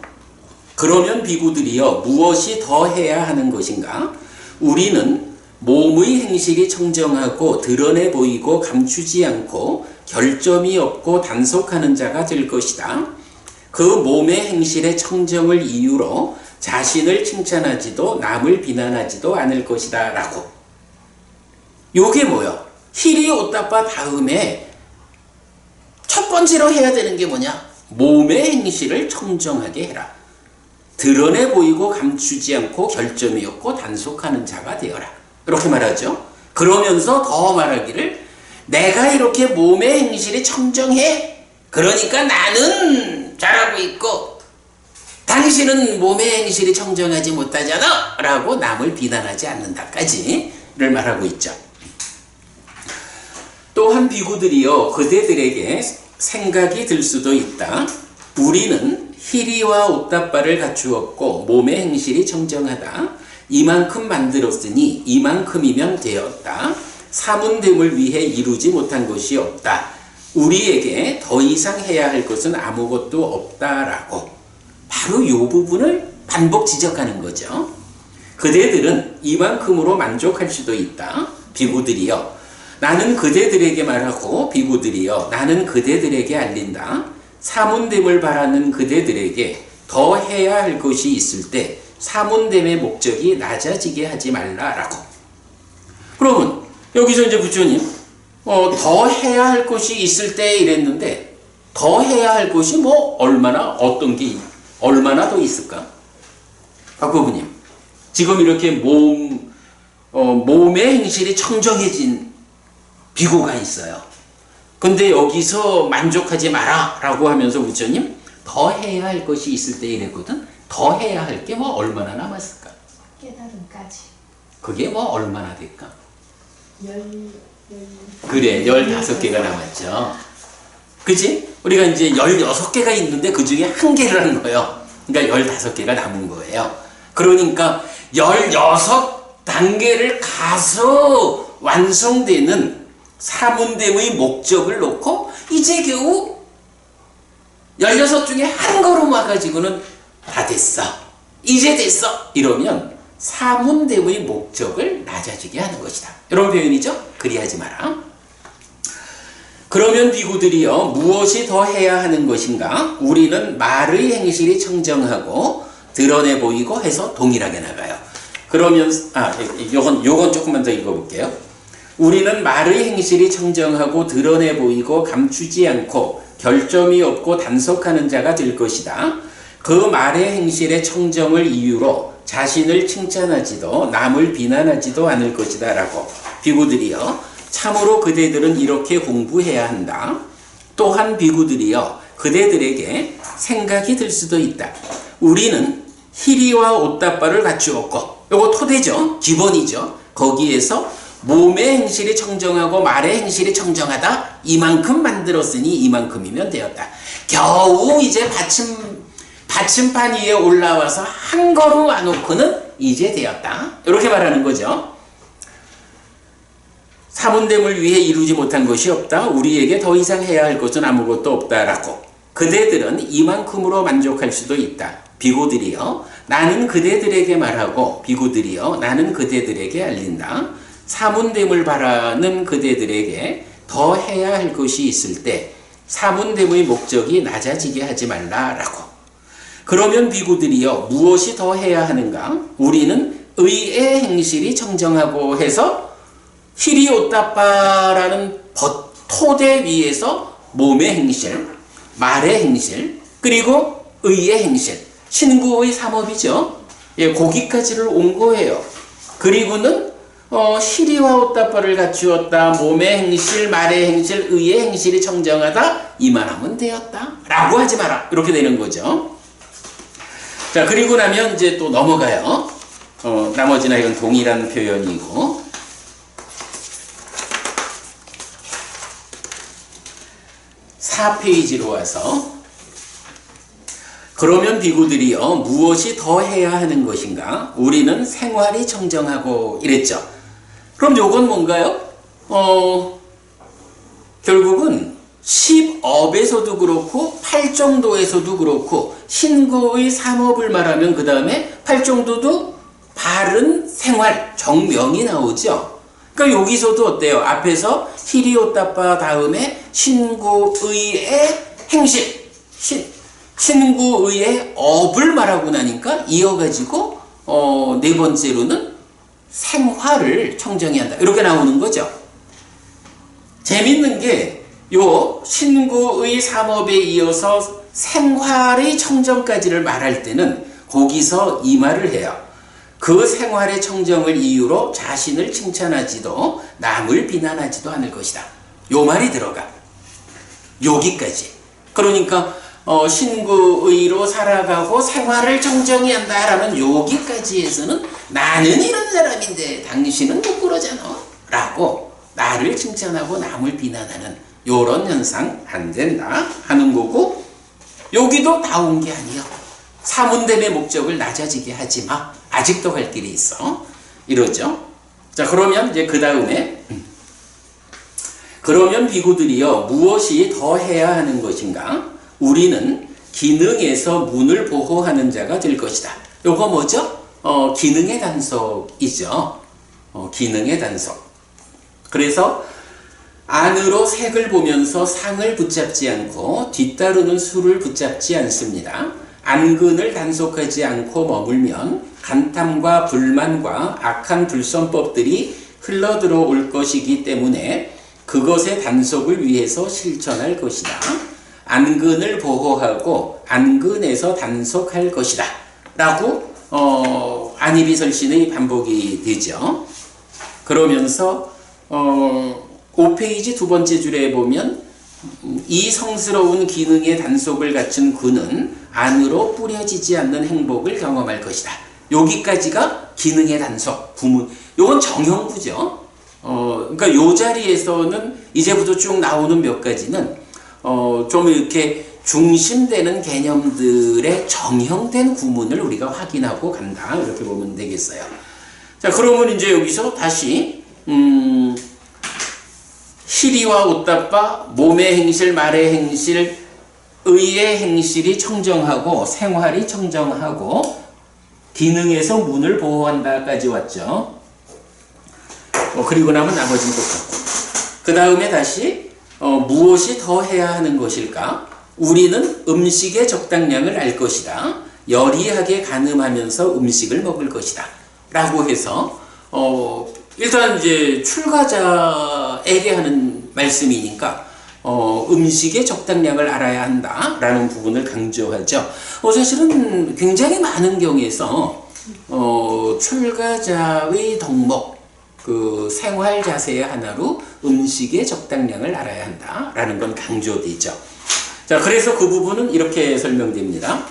그러면 비구들이여 무엇이 더 해야 하는 것인가? 우리는 몸의 행실이 청정하고 드러내 보이고 감추지 않고 결점이 없고 단속하는 자가 될 것이다. 그 몸의 행실의 청정을 이유로 자신을 칭찬하지도 남을 비난하지도 않을 것이다 라고. 요게 뭐야? 히리 오따빠 다음에 첫 번째로 해야 되는 게 뭐냐? 몸의 행실을 청정하게 해라. 드러내 보이고 감추지 않고 결점이 없고 단속하는 자가 되어라. 이렇게 말하죠. 그러면서 더 말하기를 내가 이렇게 몸의 행실이 청정해. 그러니까 나는 잘하고 있고 당신은 몸의 행실이 청정하지 못하잖아 라고 남을 비난하지 않는다까지를 말하고 있죠. 또한 비구들이여 그대들에게 생각이 들 수도 있다. 우리는 희리와 옷다빠를 갖추었고 몸의 행실이 청정하다. 이만큼 만들었으니 이만큼이면 되었다. 사문됨을 위해 이루지 못한 것이 없다. 우리에게 더 이상 해야 할 것은 아무것도 없다라고 바로 이 부분을 반복 지적하는 거죠. 그대들은 이만큼으로 만족할 수도 있다. 비구들이여 나는 그대들에게 말하고 비구들이여 나는 그대들에게 알린다. 사문됨을 바라는 그대들에게 더 해야 할 것이 있을 때 사문됨의 목적이 낮아지게 하지 말라라고. 그러면 여기서 이제 부처님 더 해야 할 것이 있을 때 이랬는데 더 해야 할 것이 뭐 얼마나 어떤 게 얼마나 더 있을까? 박부부님 지금 이렇게 몸의 행실이 청정해진 비구가 있어요. 근데 여기서 만족하지 마라 라고 하면서 부처님 더 해야 할 것이 있을 때 이랬거든. 더 해야 할 게 뭐 얼마나 남았을까? 깨달음까지. 그게 뭐 얼마나 될까? 그래 15개가 남았죠. 그치? 우리가 이제 16개가 있는데 그 중에 한 개를 한 거예요. 그러니까 15개가 남은 거예요. 그러니까 16단계를 가서 완성되는 사문됨의 목적을 놓고 이제 겨우 16 중에 한 걸음 와가지고는 다 됐어. 이제 됐어. 이러면 사문됨의 목적을 낮아지게 하는 것이다. 이런 표현이죠. 그리하지 마라. 그러면 비구들이여 무엇이 더 해야 하는 것인가? 우리는 말의 행실이 청정하고 드러내 보이고 해서 동일하게 나가요. 그러면 요건 조금만 더 읽어볼게요. 우리는 말의 행실이 청정하고 드러내 보이고 감추지 않고 결점이 없고 단속하는 자가 될 것이다. 그 말의 행실의 청정을 이유로 자신을 칭찬하지도 남을 비난하지도 않을 것이다 라고. 비구들이여 참으로 그대들은 이렇게 공부해야 한다. 또한 비구들이여 그대들에게 생각이 들 수도 있다. 우리는 희리와 옷다빠를 갖추었고 요거 토대죠. 기본이죠. 거기에서 몸의 행실이 청정하고 말의 행실이 청정하다. 이만큼 만들었으니 이만큼이면 되었다. 겨우 이제 받침판 위에 올라와서 한 걸음 와놓고는 이제 되었다. 이렇게 말하는 거죠. 사문됨을 위해 이루지 못한 것이 없다. 우리에게 더 이상 해야 할 것은 아무것도 없다라고. 그대들은 이만큼으로 만족할 수도 있다. 비구들이여 나는 그대들에게 말하고 비구들이여 나는 그대들에게 알린다. 사문됨을 바라는 그대들에게 더 해야 할 것이 있을 때 사문됨의 목적이 낮아지게 하지 말라라고. 그러면 비구들이여 무엇이 더 해야 하는가? 우리는 의의 행실이 청정하고 해서 히리오따빠라는 토대 위에서 몸의 행실, 말의 행실, 그리고 의의 행실, 신구의 삼업이죠. 예, 거기까지를 온 거예요. 그리고는 히리와 오따빠를 갖추었다. 몸의 행실, 말의 행실, 의의 행실이 청정하다. 이만하면 되었다. 라고 하지 마라. 이렇게 되는 거죠. 자, 그리고 나면 이제 또 넘어가요. 나머지나 이건 동일한 표현이고. 4페이지로 와서 그러면 비구들이여 무엇이 더 해야 하는 것인가? 우리는 생활이 청정하고 이랬죠. 그럼 요건 뭔가요? 결국은 10업에서도 그렇고 팔정도에서도 그렇고 신구의 삼업을 말하면 그 다음에 팔정도도 바른 생활, 정명이 나오죠. 그러니까 여기서도 어때요? 앞에서 히리오따빠 다음에 신구의의 행실, 신구의의 업을 말하고 나니까 이어가지고 네 번째로는 생활을 청정해야 한다. 이렇게 나오는 거죠. 재밌는 게 요 신구의 삼업에 이어서 생활의 청정까지를 말할 때는 거기서 이 말을 해요. 그 생활의 청정을 이유로 자신을 칭찬하지도 남을 비난하지도 않을 것이다. 요 말이 들어가. 여기까지. 그러니까 신구의로 살아가고 생활을 청정해야 한다라는 여기까지에서는 나는 이런 사람인데 당신은 못 그러잖아 라고 나를 칭찬하고 남을 비난하는 요런 현상 안 된다 하는 거고, 여기도 다 온 게 아니야. 사문됨의 목적을 낮아지게 하지 마. 아직도 갈 길이 있어. 이러죠. 자, 그러면 이제 그 다음에 그러면 비구들이여 무엇이 더 해야 하는 것인가? 우리는 기능에서 문을 보호하는 자가 될 것이다. 요거 뭐죠? 기능의 단속이죠. 기능의 단속. 그래서 안으로 색을 보면서 상을 붙잡지 않고 뒤따르는 수를 붙잡지 않습니다. 안근을 단속하지 않고 머물면 간탐과 불만과 악한 불선법들이 흘러들어올 것이기 때문에 그것의 단속을 위해서 실천할 것이다. 안근을 보호하고 안근에서 단속할 것이다. 라고 안이비설신의 반복이 되죠. 그러면서 5페이지 두 번째 줄에 보면 이 성스러운 기능의 단속을 갖춘 그는 안으로 뿌려지지 않는 행복을 경험할 것이다. 여기까지가 기능의 단속, 부문. 요건 정형부죠. 그러니까 요 자리에서는 이제부터 쭉 나오는 몇 가지는 좀 이렇게 중심되는 개념들의 정형된 구문을 우리가 확인하고 간다. 이렇게 보면 되겠어요. 자, 그러면 이제 여기서 다시 시리와 오따빠, 몸의 행실, 말의 행실, 의의 행실이 청정하고 생활이 청정하고 기능에서 문을 보호한다까지 왔죠. 그리고 나면 나머지는 똑같고. 그 다음에 다시 무엇이 더 해야 하는 것일까? 우리는 음식의 적당량을 알 것이다. 여리하게 간음하면서 음식을 먹을 것이다. 라고 해서 일단 이제 출가자에게 하는 말씀이니까 음식의 적당량을 알아야 한다라는 부분을 강조하죠. 사실은 굉장히 많은 경우에서 출가자의 덕목, 그 생활 자세의 하나로 음식의 적당량을 알아야 한다라는 건 강조되죠. 자, 그래서 그 부분은 이렇게 설명됩니다.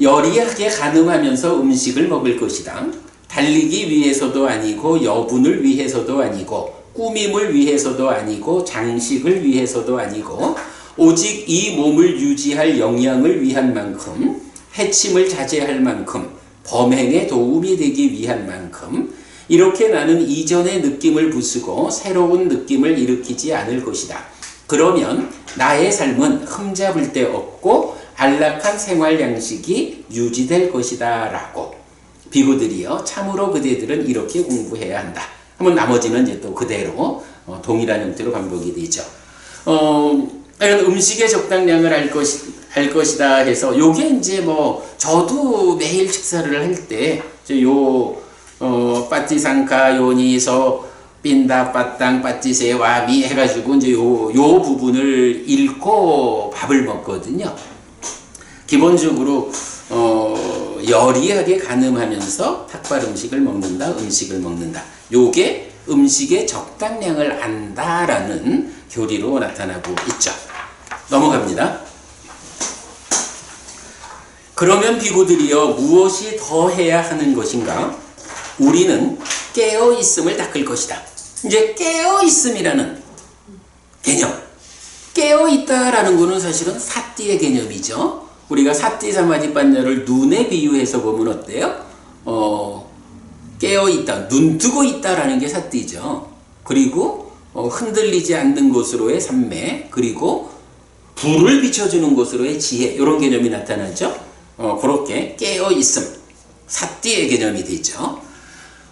여리하게 간음하면서 음식을 먹을 것이다. 달리기 위해서도 아니고 여분을 위해서도 아니고 꾸밈을 위해서도 아니고 장식을 위해서도 아니고 오직 이 몸을 유지할 영양을 위한 만큼, 해침을 자제할 만큼, 범행에 도움이 되기 위한 만큼 이렇게 나는 이전의 느낌을 부수고 새로운 느낌을 일으키지 않을 것이다. 그러면 나의 삶은 흠잡을 데 없고 안락한 생활 양식이 유지될 것이다 라고. 비구들이여 참으로 그대들은 이렇게 공부해야 한다. 하면 나머지는 이제 또 그대로 동일한 형태로 반복이 되죠. 음식의 적당량을 알 것이다 해서 요게 이제 뭐 저도 매일 식사를 할 때 요 빠띠상카 요니서 빈다 빠땅 빠띠세 와미 해가지고 이제 요 부분을 읽고 밥을 먹거든요. 기본적으로 여리하게 간음하면서 탁발 음식을 먹는다. 요게 음식의 적당량을 안다라는 교리로 나타나고 있죠. 넘어갑니다. 그러면 비구들이여 무엇이 더 해야 하는 것인가? 우리는 깨어있음을 닦을 것이다. 이제 깨어있음이라는 개념. 깨어있다라는 것은 사실은 사띠의 개념이죠. 우리가 사띠 사마디 반야를 눈에 비유해서 보면 어때요? 깨어있다, 눈 뜨고 있다라는 게 사띠죠. 그리고 흔들리지 않는 것으로의 삼매, 그리고 불을 비춰주는 것으로의 지혜 이런 개념이 나타나죠. 그렇게 깨어있음, 삿띠의 개념이 되죠.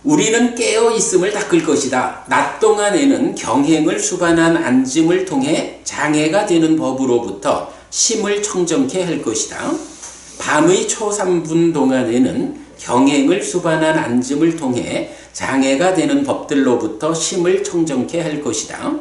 우리는 깨어있음을 닦을 것이다. 낮 동안에는 경행을 수반한 앉음을 통해 장애가 되는 법으로부터 심을 청정케 할 것이다. 밤의 초3분 동안에는 경행을 수반한 앉음을 통해 장애가 되는 법들로부터 심을 청정케 할 것이다.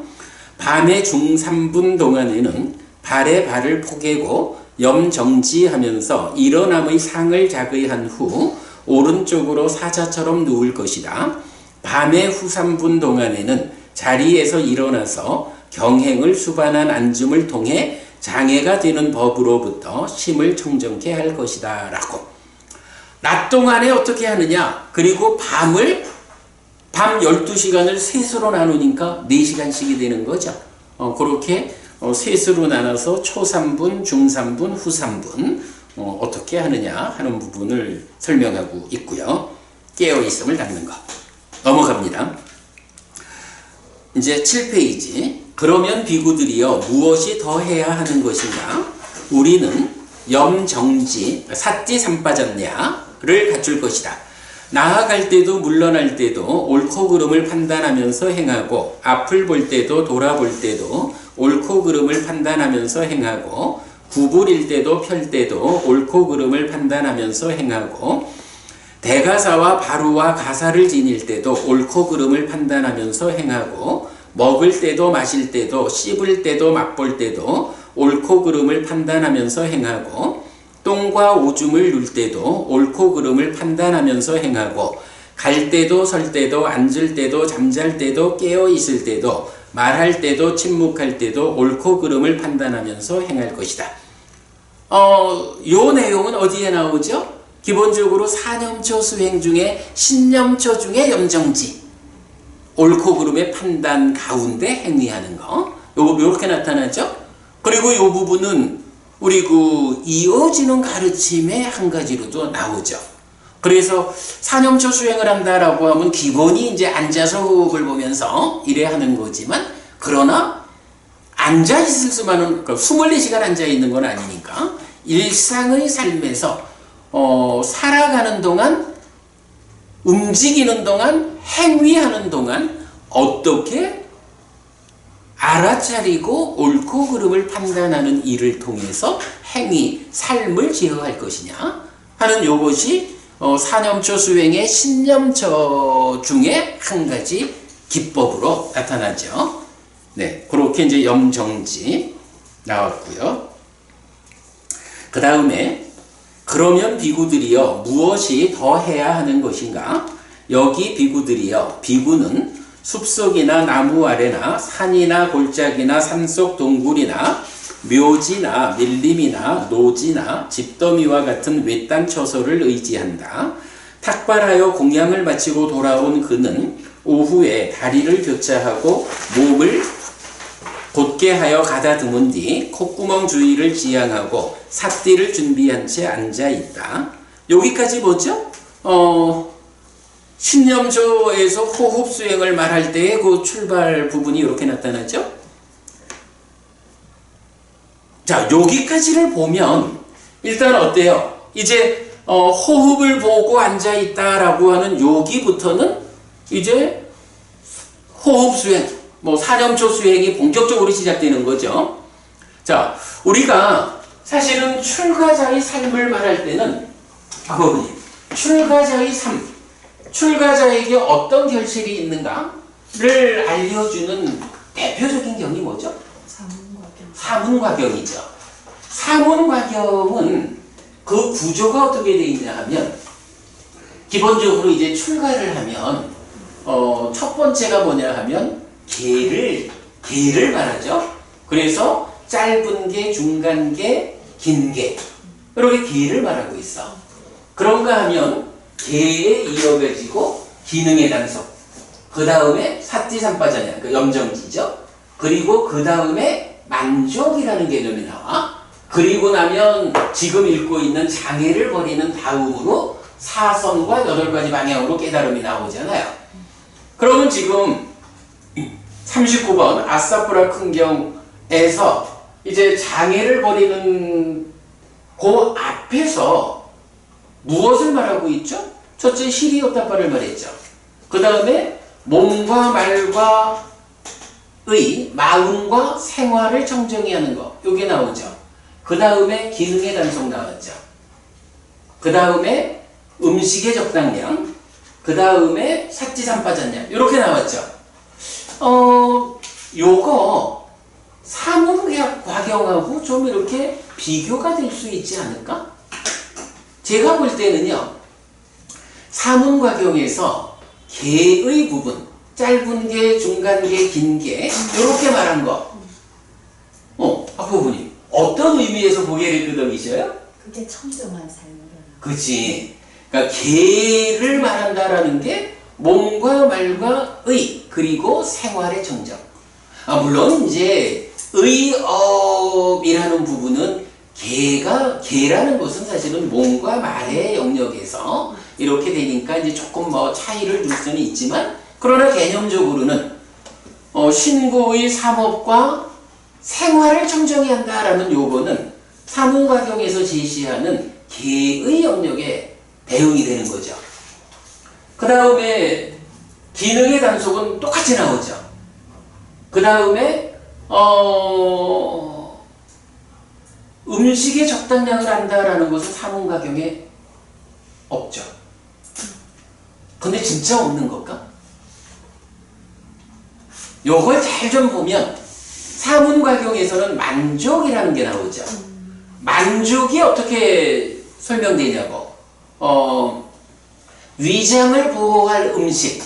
밤의 중3분 동안에는 발에 발을 포개고 염정지하면서 일어남의 상을 자의한 후 오른쪽으로 사자처럼 누울 것이다. 밤의 후 3분 동안에는 자리에서 일어나서 경행을 수반한 앉음을 통해 장애가 되는 법으로부터 심을 청정케 할 것이다. 라고. 낮 동안에 어떻게 하느냐? 그리고 밤 12시간을 셋으로 나누니까 4시간씩이 되는 거죠. 그렇게 셋으로 나눠서 초 3분, 중 3분, 후 3분 어떻게 하느냐 하는 부분을 설명하고 있고요. 깨어있음을 닦는 것. 넘어갑니다. 이제 7페이지. 그러면 비구들이여 무엇이 더 해야 하는 것인가? 우리는 염정지, 삿띠 삼빠졌냐를 갖출 것이다. 나아갈 때도 물러날 때도 옳고 그름을 판단하면서 행하고 앞을 볼 때도 돌아볼 때도 옳고 그름을 판단하면서 행하고 구부릴 때도 펼 때도 옳고 그름을 판단하면서 행하고 대가사와 바루와 가사를 지닐 때도 옳고 그름을 판단하면서 행하고 먹을 때도 마실 때도 씹을 때도 맛볼 때도 옳고 그름을 판단하면서 행하고 똥과 오줌을 눌 때도 옳고 그름을 판단하면서 행하고 갈 때도 설 때도 앉을 때도 잠잘 때도 깨어 있을 때도 말할 때도 침묵할 때도 옳고 그름을 판단하면서 행할 것이다. 요 내용은 어디에 나오죠? 기본적으로 사념초 수행 중에 신념초 중에 염정지 옳고 그름의 판단 가운데 행위하는 거 요렇게 나타나죠. 그리고 요 부분은 우리 이어지는 가르침의 한 가지로도 나오죠. 그래서 사념초 수행을 한다라고 하면 기본이 이제 앉아서 호흡을 보면서 이래 하는 거지만 그러나 앉아 있을 수만은 24시간 앉아 있는 건 아니니까 일상의 삶에서 살아가는 동안 움직이는 동안 행위하는 동안 어떻게 알아차리고 옳고 그름을 판단하는 일을 통해서 행위, 삶을 제어할 것이냐 하는 요것이 사념초 수행의 신념초 중에 한 가지 기법으로 나타나죠. 네, 그렇게 이제 염정지 나왔고요. 그 다음에 그러면 비구들이여 무엇이 더 해야 하는 것인가? 여기 비구들이여 비구는 숲속이나 나무 아래나 산이나 골짜기나 산속 동굴이나 묘지나 밀림이나 노지나 집더미와 같은 외딴 처소를 의지한다. 탁발하여 공양을 마치고 돌아온 그는 오후에 다리를 교차하고 몸을 곧게 하여 가다듬은 뒤 콧구멍 주위를 지향하고 삿띠를 준비한 채 앉아있다. 여기까지 뭐죠? 신념조에서 호흡 수행을 말할 때의 그 출발 부분이 이렇게 나타나죠. 자, 여기까지를 보면 일단 어때요? 이제 호흡을 보고 앉아있다라고 하는 여기부터는 이제 호흡 수행, 사념초 수행이 본격적으로 시작되는 거죠. 자, 우리가 사실은 출가자의 삶을 말할 때는 출가자의 삶, 출가자에게 어떤 결실이 있는가를 알려주는 대표적인 경이 뭐죠? 사문과경이죠. 사문과경은 그 구조가 어떻게 되어 있냐 하면 기본적으로 이제 출가를 하면 첫 번째가 뭐냐 하면 계를 말하죠. 그래서 짧은 계, 중간 계, 긴 계 이렇게 계를 말하고 있어. 그런가 하면 계에 이어가지고 기능의 단속, 그 다음에 삿띠삼빠자냐, 그 염정지죠. 그리고 그 다음에 만족이라는 개념이 나와. 그리고 나면 지금 읽고 있는 장애를 버리는 다음으로 사선과 8가지 방향으로 깨달음이 나오잖아요. 그러면 지금 39번 아사프라 큰경에서 이제 장애를 벌이는 그 앞에서 무엇을 말하고 있죠? 첫째 시리오타파를 말했죠. 그 다음에 몸과 말과 의, 마음과 생활을 청정히 하는 거, 요게 나오죠. 그 다음에 기능의 단속 나왔죠. 그 다음에 음식의 적당량, 그 다음에 삿지삼바잔량, 이렇게 나왔죠. 요거 사문과경하고 좀 이렇게 비교가 될 수 있지 않을까? 제가 볼 때는요, 사문과경에서 개의 부분, 짧은 개, 중간 개, 긴 개, 이렇게 말한 거. 학부모님, 어떤 의미에서 고개를 끄덕이셔요? 그게 청정한 삶을 그치. 그러니까 개를 말한다라는 게 몸과 말과 의, 그리고 생활의 정정. 물론 이제 의업이라는 부분은 개라는 것은 사실은 몸과 말의 영역에서 이렇게 되니까 이제 조금 뭐 차이를 둘 수는 있지만, 그러나 개념적으로는 신고의 삼업과 생활을 청정히 한다라는 요거는 사문과경에서 제시하는 개의 영역에 대응이 되는 거죠. 그 다음에 기능의 단속은 똑같이 나오죠. 그 다음에 음식의 적당량을 안다라는 것은 사문과경에 없죠. 근데 진짜 없는 걸까? 요걸 잘 좀 보면 사문과경에서는 만족이라는 게 나오죠. 만족이 어떻게 설명되냐고. 위장을 보호할 음식,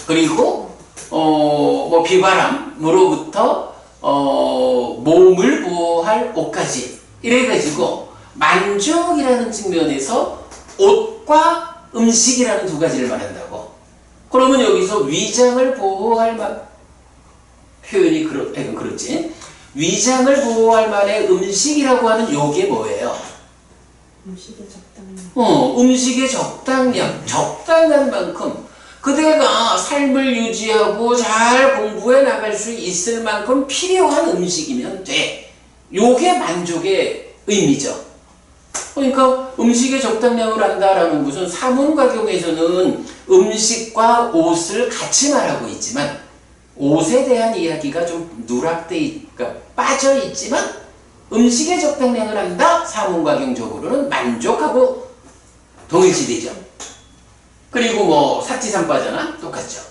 그리고 뭐 비바람으로부터 몸을 보호할 옷까지, 이래가지고 만족이라는 측면에서 옷과 음식이라는 두 가지를 말한다고. 그러면 여기서 위장을 보호할 표현이 그렇지. 위장을 보호할 만의 음식이라고 하는 요게 뭐예요? 음식의 적당량. 음식의 적당량, 적당한 만큼 그대가 삶을 유지하고 잘 공부해 나갈 수 있을 만큼 필요한 음식이면 돼. 요게 만족의 의미죠. 그러니까 음식의 적당량을 한다라는 것은 사문과경에서는 음식과 옷을 같이 말하고 있지만, 옷에 대한 이야기가 좀 그러니까 빠져 있지만, 음식의 적당량을 한다, 사문과경적으로는 만족하고 동일시되죠. 그리고 뭐 사티삼바자나 똑같죠.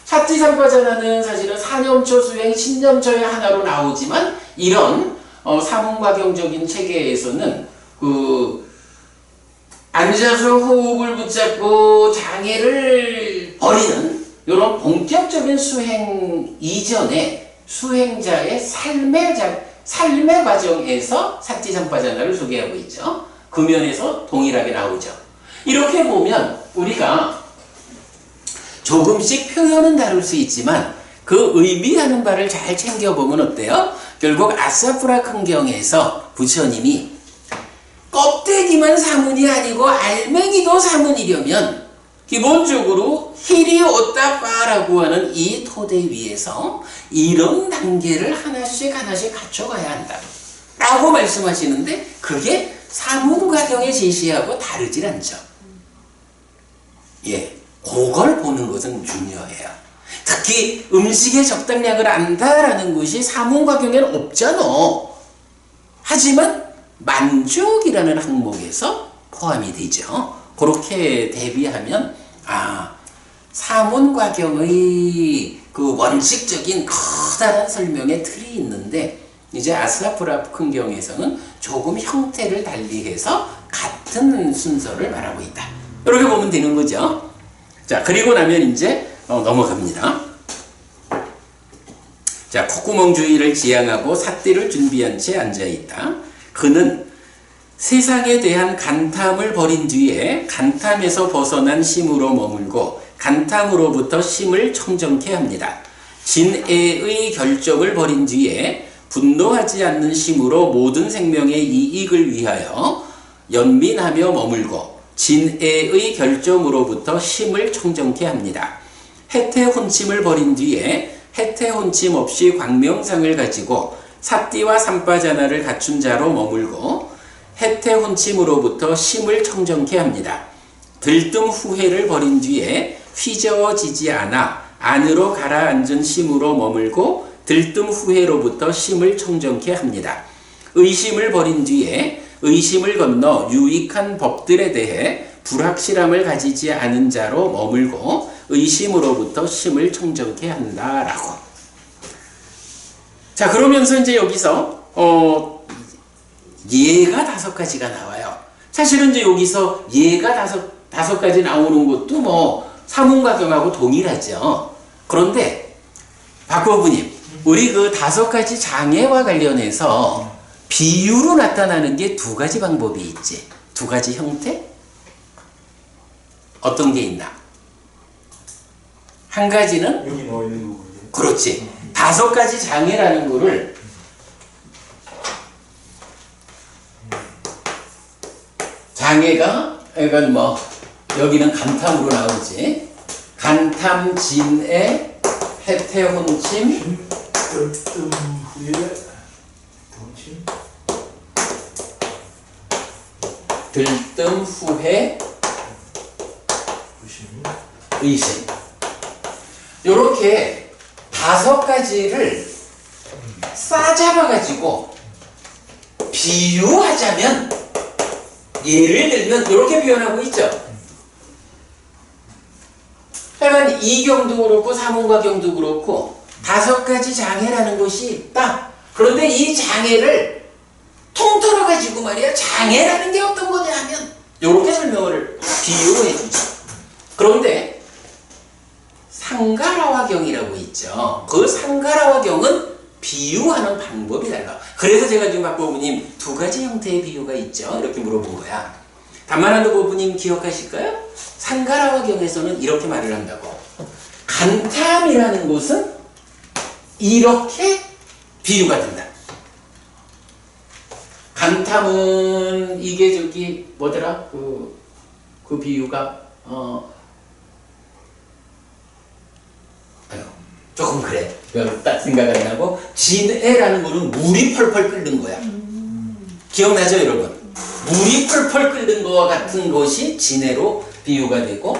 사티삼바자나는 사실은 4년초 수행, 10년초의 하나로 나오지만, 이런 사문과경적인 체계에서는 앉아서 호흡을 붙잡고 장애를 버리는 이런 본격적인 수행 이전에 수행자의 삶의 과정에서 사티삼바자나를 소개하고 있죠. 그 면에서 동일하게 나오죠. 이렇게 보면 우리가 조금씩 표현은 다를 수 있지만 그 의미하는 바를 잘 챙겨보면 어때요? 결국 아사프라 큰경에서 부처님이 껍데기만 사문이 아니고 알맹이도 사문이려면 기본적으로 히리오타파라고 하는 이 토대 위에서 이런 단계를 하나씩 갖춰가야 한다 라고 말씀하시는데, 그게 사문과경의 제시하고 다르질 않죠. 그걸 보는 것은 중요해요. 특히 음식의 적당량을 안다라는 것이 사문과경에는 없잖아. 하지만 만족이라는 항목에서 포함이 되죠. 그렇게 대비하면 사문과경의 그 원칙적인 커다란 설명의 틀이 있는데, 이제 아스라프라 큰경에서는 조금 형태를 달리해서 같은 순서를 말하고 있다. 이렇게 보면 되는 거죠. 자, 그리고 나면 이제 넘어갑니다. 자, 콧구멍주의를 지향하고 삿대를 준비한 채 앉아있다. 그는 세상에 대한 간탐을 버린 뒤에 간탐에서 벗어난 심으로 머물고 간탐으로부터 심을 청정케 합니다. 진애의 결점을 버린 뒤에 분노하지 않는 심으로 모든 생명의 이익을 위하여 연민하며 머물고 진애의 결점으로부터 심을 청정케 합니다. 해태혼침을 버린 뒤에 해태혼침 없이 광명상을 가지고 삿띠와 삼바자나를 갖춘 자로 머물고 해태혼침으로부터 심을 청정케 합니다. 들뜸 후회를 버린 뒤에 휘저어지지 않아 안으로 가라앉은 심으로 머물고 들뜸 후회로부터 심을 청정케 합니다. 의심을 버린 뒤에 의심을 건너 유익한 법들에 대해 불확실함을 가지지 않은 자로 머물고 의심으로부터 심을 청정케 한다라고. 자, 그러면서 이제 여기서 예가 5가지가 나와요. 사실은 이제 여기서 예가 다섯 가지 나오는 것도 뭐 사문과경하고 동일하죠. 그런데 박고부님, 우리 그 5가지 장애와 관련해서 비유로 나타나는 게 2가지 방법이 있지. 2가지 형태? 어떤 게 있나? 한 가지는 여기 나와 있는 거고. 그렇지. 5가지 장애라는 거를 장애가 그러니까 뭐 여기는 간탐으로 나오지. 간탐, 진애, 해태혼침, 들뜸 후에 혼침, 들뜸 후회, 의심. 의심. 요렇게 5가지를 싸잡아가지고 비유하자면 예를 들면 이렇게 표현하고 있죠. 하여간 이경도 그렇고 사문과경도 그렇고 5가지 장애라는 것이 있다. 그런데 이 장애를 통틀어가지고 말이야, 장애라는 게 어떤 거냐 하면 이렇게 설명을 비유해 주죠. 그런데 상가라화경이라고 있죠. 그 상가라화경은 비유하는 방법이 달라. 그래서 제가 지금 박보부님 2가지 형태의 비유가 있죠. 이렇게 물어본 거야. 다만한도 보부님 기억하실까요? 상가라화경에서는 이렇게 말을 한다고. 간탐이라는 것은 이렇게 비유가 된다. 간탐은 이게 저기 뭐더라? 그 비유가 조금 그래. 딱 생각 안 나고. 진애라는 거는 물이 펄펄 끓는 거야. 기억나죠, 여러분? 물이 펄펄 끓는 거와 같은 것이 진애로 비유가 되고,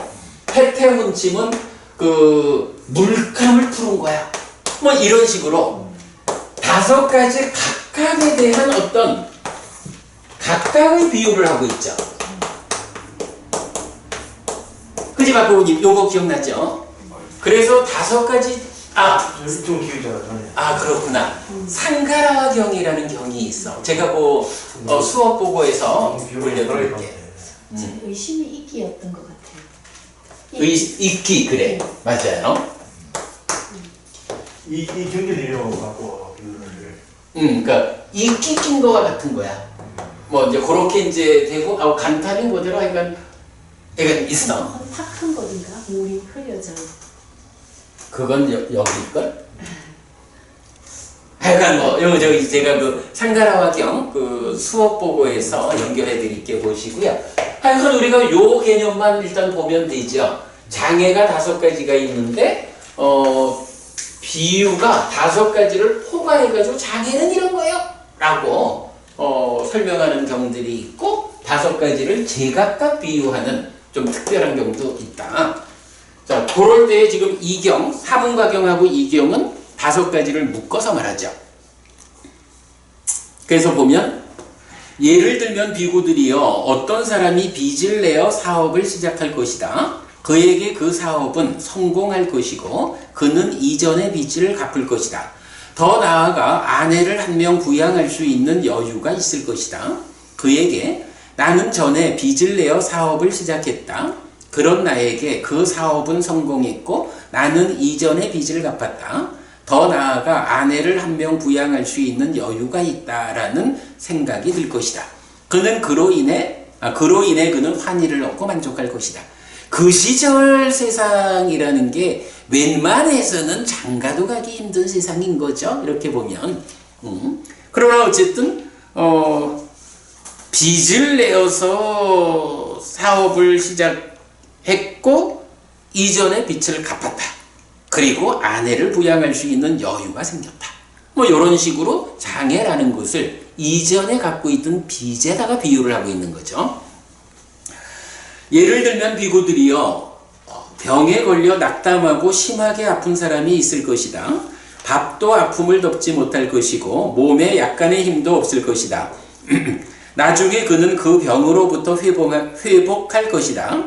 해태혼침은 그 물감을 푸는 거야. 뭐 이런 식으로 5가지 각각에 대한 어떤 각각의 비유를 하고 있죠. 그지, 박보님? 요거 기억나죠? 그래서 5가지 좀 기억이 잘 안 나네. 그렇구나. 상가라화경이라는 경이 있어. 제가 수업 보고에서 올려드릴게. 의심이 이기였던 것 같아요. 있기, 그래. 맞아요. 이 경계 내용 갖고 비유를. 그러니까 있기 낀 거와 같은 거야. 뭐 이제 그렇게 이제 되고, 간단히 뭐더라, 그러니까 있어. 탁한 거인가? 물이 흐려져. 그건 여기일걸? 하여간 저기 제가 그 상가라화경 그 수업 보고에서 연결해 드릴게 보시고요. 하여간 우리가 요 개념만 일단 보면 되죠. 장애가 5가지가 있는데, 비유가 5가지를 포괄해가지고 장애는 이런 거요! 라고, 설명하는 경들이 있고, 5가지를 제각각 비유하는 좀 특별한 경도 있다. 자, 그럴 때 지금 이경, 사문과경하고 이경은 5가지를 묶어서 말하죠. 그래서 보면, 예를 들면 비구들이요, 어떤 사람이 빚을 내어 사업을 시작할 것이다. 그에게 그 사업은 성공할 것이고, 그는 이전의 빚을 갚을 것이다. 더 나아가 아내를 1명 부양할 수 있는 여유가 있을 것이다. 그에게 나는 전에 빚을 내어 사업을 시작했다. 그런 나에게 그 사업은 성공했고 나는 이전의 빚을 갚았다. 더 나아가 아내를 1명 부양할 수 있는 여유가 있다라는 생각이 들 것이다. 그는 그로 인해 그는 환희를 얻고 만족할 것이다. 그 시절 세상이라는 게 웬만해서는 장가도 가기 힘든 세상인 거죠. 이렇게 보면. 그러나 어쨌든 빚을 내어서 사업을 시작했고 이전의 빚을 갚았다. 그리고 아내를 부양할 수 있는 여유가 생겼다. 뭐 이런 식으로 장애라는 것을 이전에 갖고 있던 빚에다가 비유를 하고 있는 거죠. 예를 들면 비구들이요, 병에 걸려 낙담하고 심하게 아픈 사람이 있을 것이다. 밥도 아픔을 덮지 못할 것이고 몸에 약간의 힘도 없을 것이다. 나중에 그는 그 병으로부터 회복할 것이다.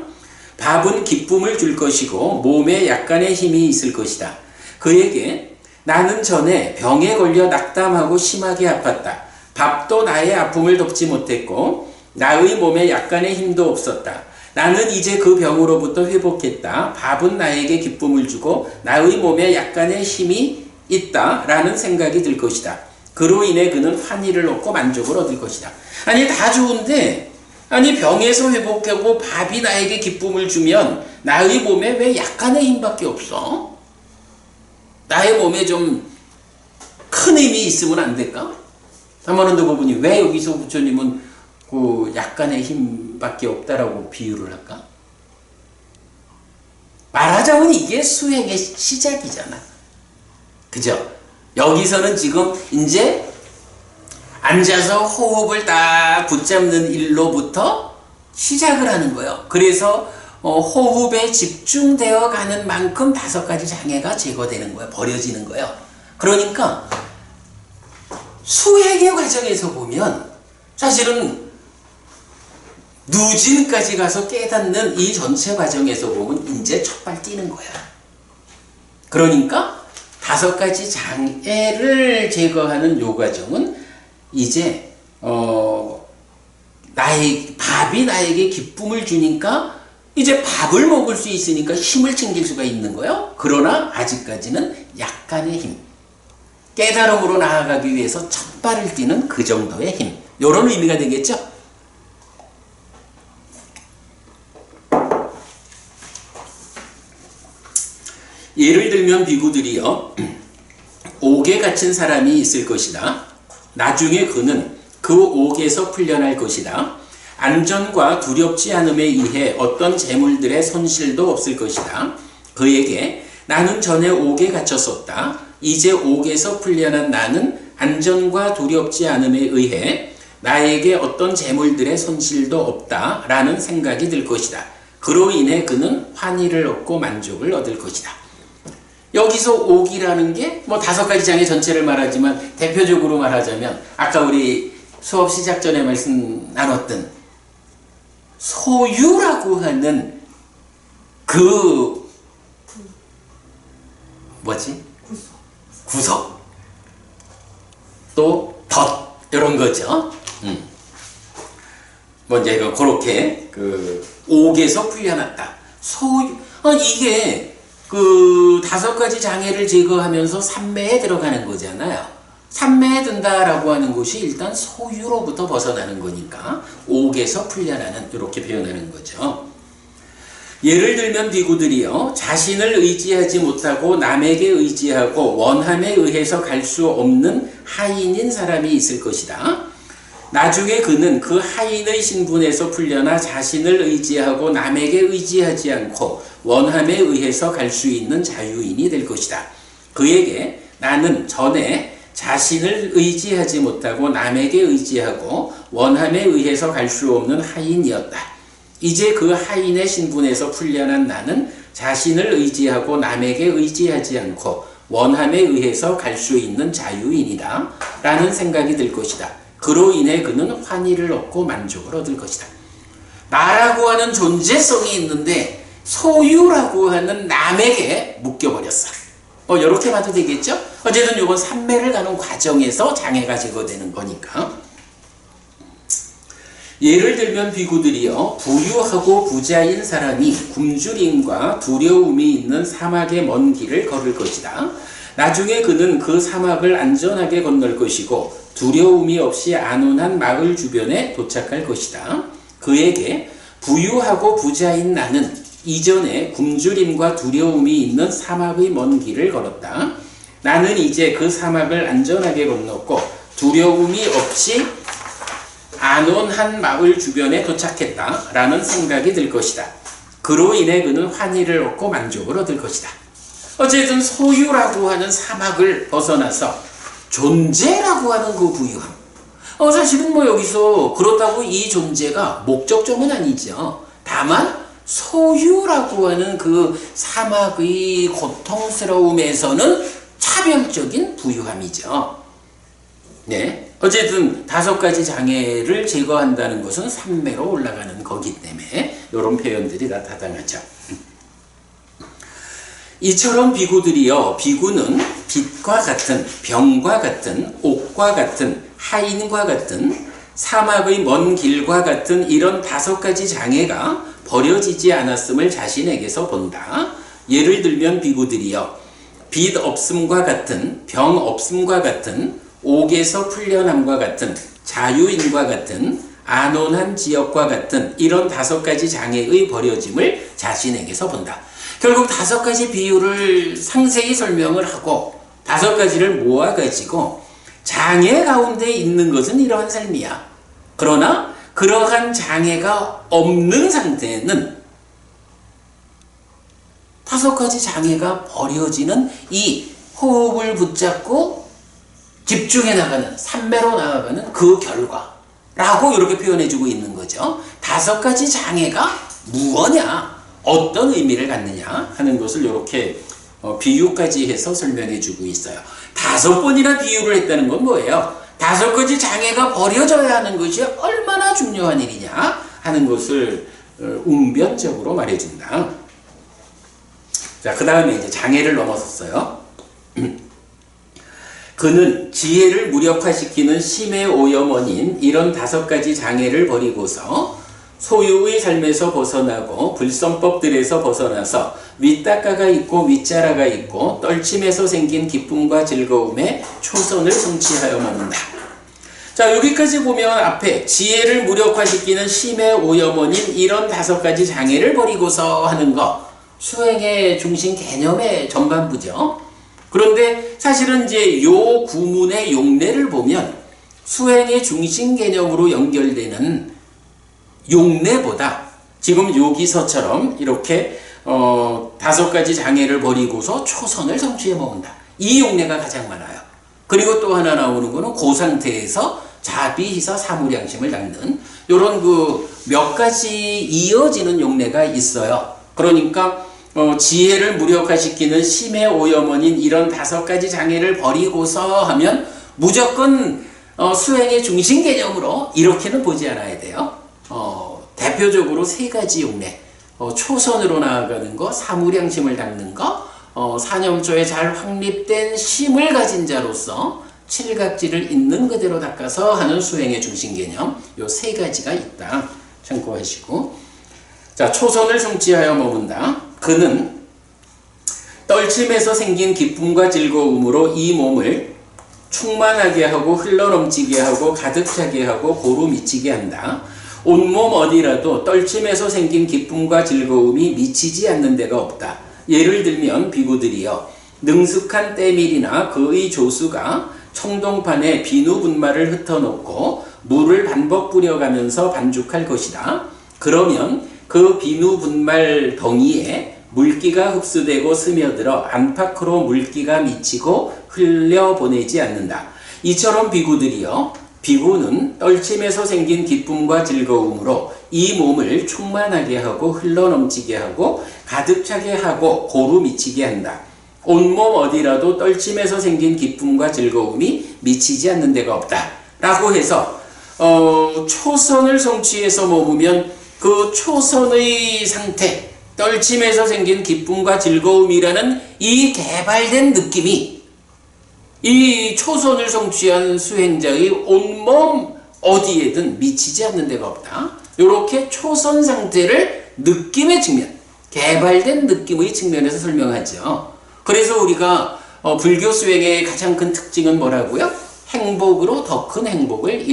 밥은 기쁨을 줄 것이고 몸에 약간의 힘이 있을 것이다. 그에게 나는 전에 병에 걸려 낙담하고 심하게 아팠다. 밥도 나의 아픔을 덮지 못했고 나의 몸에 약간의 힘도 없었다. 나는 이제 그 병으로부터 회복했다. 밥은 나에게 기쁨을 주고 나의 몸에 약간의 힘이 있다 라는 생각이 들 것이다. 그로 인해 그는 환희를 얻고 만족을 얻을 것이다. 아니 다 좋은데 아니 병에서 회복하고 밥이 나에게 기쁨을 주면 나의 몸에 왜 약간의 힘밖에 없어? 나의 몸에 좀 큰 힘이 있으면 안 될까? 한번도 부분이 왜 여기서 부처님은 그 약간의 힘밖에 없다라고 비유를 할까? 말하자면 이게 수행의 시작이잖아. 그죠? 여기서는 지금 이제 앉아서 호흡을 딱 붙잡는 일로부터 시작을 하는 거예요. 그래서 호흡에 집중되어 가는 만큼 5가지 장애가 제거되는 거예요. 버려지는 거예요. 그러니까 수행의 과정에서 보면 사실은 누진까지 가서 깨닫는 이 전체 과정에서 보면 이제 첫발 뛰는 거야. 그러니까 5가지 장애를 제거하는 요 과정은 이제 밥이 나에게 기쁨을 주니까 이제 밥을 먹을 수 있으니까 힘을 챙길 수가 있는 거예요. 그러나 아직까지는 약간의 힘, 깨달음으로 나아가기 위해서 첫 발을 뛰는 그 정도의 힘, 이런 의미가 되겠죠. 예를 들면 비구들이요, 옥에 갇힌 사람이 있을 것이다. 나중에 그는 그 옥에서 풀려날 것이다. 안전과 두렵지 않음에 의해 어떤 재물들의 손실도 없을 것이다. 그에게 나는 전에 옥에 갇혔었다. 이제 옥에서 풀려난 나는 안전과 두렵지 않음에 의해 나에게 어떤 재물들의 손실도 없다 라는 생각이 들 것이다. 그로 인해 그는 환희를 얻고 만족을 얻을 것이다. 여기서 옥이라는 게 뭐 5가지 장애 전체를 말하지만 대표적으로 말하자면 아까 우리 수업 시작 전에 말씀 나눴던 소유라고 하는 그 뭐지? 구석 또 덫 이런 거죠. 뭐 이제 그렇게 그 옥에서 풀려났다. 소유 이게 그 5가지 장애를 제거하면서 삼매에 들어가는 거잖아요. 삼매에 든다라고 하는 것이 일단 소유로부터 벗어나는 거니까 옥에서 풀려나는 이렇게 표현하는 거죠. 예를 들면 비구들이요, 자신을 의지하지 못하고 남에게 의지하고 원함에 의해서 갈 수 없는 하인인 사람이 있을 것이다. 나중에 그는 그 하인의 신분에서 풀려나 자신을 의지하고 남에게 의지하지 않고 원함에 의해서 갈 수 있는 자유인이 될 것이다. 그에게 나는 전에 자신을 의지하지 못하고 남에게 의지하고 원함에 의해서 갈 수 없는 하인이었다. 이제 그 하인의 신분에서 풀려난 나는 자신을 의지하고 남에게 의지하지 않고 원함에 의해서 갈 수 있는 자유인이다 라는 생각이 들 것이다. 그로 인해 그는 환희를 얻고 만족을 얻을 것이다. 나라고 하는 존재성이 있는데 소유라고 하는 남에게 묶여버렸어. 이렇게 봐도 되겠죠? 어쨌든 이건 삼매를 가는 과정에서 장애가 제거되는 거니까. 예를 들면 비구들이요, 부유하고 부자인 사람이 굶주림과 두려움이 있는 사막의 먼 길을 걸을 것이다. 나중에 그는 그 사막을 안전하게 건널 것이고 두려움이 없이 안온한 마을 주변에 도착할 것이다. 그에게 부유하고 부자인 나는 이전에 굶주림과 두려움이 있는 사막의 먼 길을 걸었다. 나는 이제 그 사막을 안전하게 건넜고 두려움이 없이 안온한 마을 주변에 도착했다 라는 생각이 들 것이다. 그로 인해 그는 환희를 얻고 만족을 얻을 것이다. 어쨌든 소유라고 하는 사막을 벗어나서 존재라고 하는 그 부유함. 사실은 뭐 여기서 그렇다고 이 존재가 목적점은 아니죠. 다만 소유라고 하는 그 사막의 고통스러움에서는 차별적인 부유함이죠. 네. 어쨌든 5가지 장애를 제거한다는 것은 삼매로 올라가는 거기 때문에 이런 표현들이 다 타당하죠. 이처럼 비구들이요, 비구는 빛과 같은, 병과 같은, 옥과 같은, 하인과 같은, 사막의 먼 길과 같은 이런 5가지 장애가 버려지지 않았음을 자신에게서 본다. 예를 들면 비구들이요, 빛 없음과 같은, 병 없음과 같은, 옥에서 풀려남과 같은, 자유인과 같은, 안온한 지역과 같은 이런 5가지 장애의 버려짐을 자신에게서 본다. 결국 5가지 비유를 상세히 설명을 하고 5가지를 모아가지고 장애 가운데 있는 것은 이러한 삶이야. 그러나 그러한 장애가 없는 상태는 5가지 장애가 버려지는 이 호흡을 붙잡고 집중해 나가는, 삼매로 나아가는 그 결과라고 이렇게 표현해주고 있는 거죠. 5가지 장애가 무엇이냐? 어떤 의미를 갖느냐 하는 것을 이렇게 비유까지 해서 설명해주고 있어요. 5번이나 비유를 했다는 건 뭐예요? 5가지 장애가 버려져야 하는 것이 얼마나 중요한 일이냐 하는 것을 웅변적으로 말해준다. 자, 그 다음에 이제 장애를 넘어섰어요. 그는 지혜를 무력화시키는 심의 오염원인 이런 5가지 장애를 버리고서 소유의 삶에서 벗어나고 불선법들에서 벗어나서 윗닦아가 있고 윗자라가 있고 떨침에서 생긴 기쁨과 즐거움에 초선을 성취하여 먹는다. 자, 여기까지 보면 앞에 지혜를 무력화시키는 심의 오염원인 이런 5가지 장애를 버리고서 하는 거, 수행의 중심 개념의 전반부죠. 그런데 사실은 이제 요 구문의 용례를 보면 수행의 중심 개념으로 연결되는 용례보다 지금 여기서처럼 이렇게 5가지 장애를 버리고서 초선을 성취해 먹는다. 이 용례가 가장 많아요. 그리고 또 하나 나오는 거는 그 상태에서 자비희사 사무량심을 닦는 이런 그 몇 가지 이어지는 용례가 있어요. 그러니까 지혜를 무력화시키는 심의 오염원인 이런 5가지 장애를 버리고서 하면 무조건 수행의 중심 개념으로 이렇게는 보지 않아야 돼요. 대표적으로 3가지 용례, 초선으로 나아가는 거, 사무량심을 닦는 거, 사념조에 잘 확립된 심을 가진 자로서 칠각지를 있는 그대로 닦아서 하는 수행의 중심 개념, 요 3가지가 있다. 참고하시고, 자, 초선을 성취하여 머문다. 그는 떨침에서 생긴 기쁨과 즐거움으로 이 몸을 충만하게 하고 흘러넘치게 하고 가득 차게 하고 고루 미치게 한다. 온몸 어디라도 떨침에서 생긴 기쁨과 즐거움이 미치지 않는 데가 없다. 예를 들면 비구들이여, 능숙한 때밀이나 그의 조수가 청동판에 비누 분말을 흩어놓고 물을 반복 뿌려가면서 반죽할 것이다. 그러면 그 비누 분말 덩이에 물기가 흡수되고 스며들어 안팎으로 물기가 미치고 흘려보내지 않는다. 이처럼 비구들이여, 비구는 떨침에서 생긴 기쁨과 즐거움으로 이 몸을 충만하게 하고 흘러넘치게 하고 가득 차게 하고 고루 미치게 한다. 온몸 어디라도 떨침에서 생긴 기쁨과 즐거움이 미치지 않는 데가 없다. 라고 해서 초선을 성취해서 머무면 그 초선의 상태, 떨침에서 생긴 기쁨과 즐거움이라는 이 개발된 느낌이 이 초선을 성취한 수행자의 온몸 어디에든 미치지 않는 데가 없다. 이렇게 초선 상태를 느낌의 측면, 개발된 느낌의 측면에서 설명하죠. 그래서 우리가 불교 수행의 가장 큰 특징은 뭐라고요? 행복으로 더 큰 행복을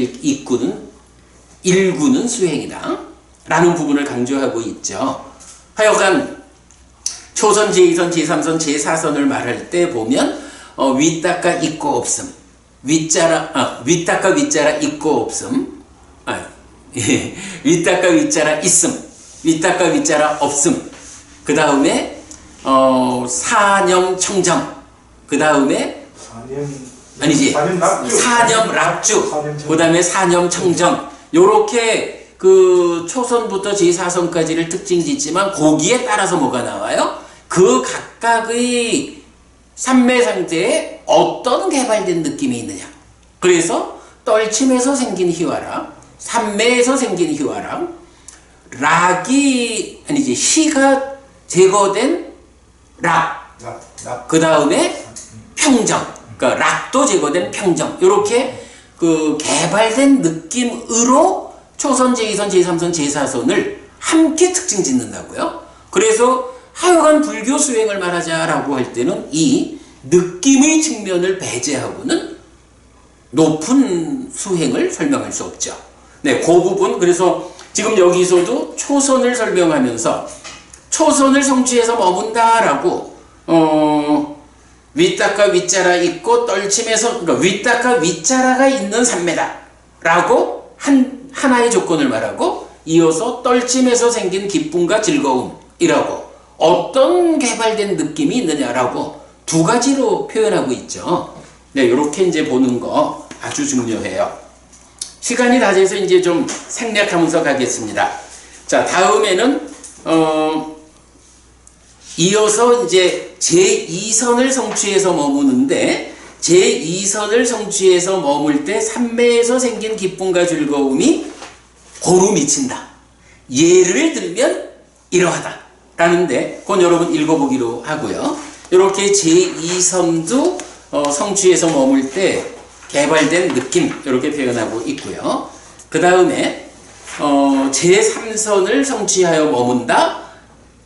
일구는 수행이다 라는 부분을 강조하고 있죠. 하여간 초선, 제2선, 제3선, 제4선을 말할 때 보면 윗닦아 있고 없음, 윗닦아 윗자라 있고 없음, 윗닦아 윗자라 있음, 윗닦아 윗자라 없음, 그 다음에 사념 청정, 그 다음에 아니지. 사념락주. 사념락주. 그 다음에 사념청정. 요렇게 그 초선부터 제4선까지를 특징 짓지만 거기에 따라서 뭐가 나와요? 그 각각의 삼매 상태에 어떤 개발된 느낌이 있느냐. 그래서 떨침에서 생긴 희화랑, 삼매에서 생긴 희화랑, 락이 아니지 희가 제거된 락. 그 다음에 평정. 그러니까 락도 제거된 평정. 이렇게 그 개발된 느낌으로 초선, 제2선, 제3선, 제4선을 함께 특징 짓는다고요. 그래서 하여간 불교 수행을 말하자라고 할 때는 이 느낌의 측면을 배제하고는 높은 수행을 설명할 수 없죠. 네, 그 부분. 그래서 지금 여기서도 초선을 설명하면서 초선을 성취해서 머문다라고 윗닦아 윗자라 있고 떨침에서 그러니까 윗닦아 윗자라가 있는 삼매다라고 하나의 조건을 말하고 이어서 떨침에서 생긴 기쁨과 즐거움이라고 어떤 개발된 느낌이 있느냐라고 두 가지로 표현하고 있죠. 네, 이렇게 이제 보는 거 아주 중요해요. 시간이 다 돼서 이제 좀 생략하면서 가겠습니다. 자, 다음에는 이어서 이제 제2선을 성취해서 머무는데 제2선을 성취해서 머물 때 삼매에서 생긴 기쁨과 즐거움이 고루 미친다. 예를 들면 이러하다 라는데 그건 여러분 읽어보기로 하고요. 이렇게 제2선도 성취해서 머물 때 개발된 느낌 이렇게 표현하고 있고요. 그 다음에 제3선을 성취하여 머문다.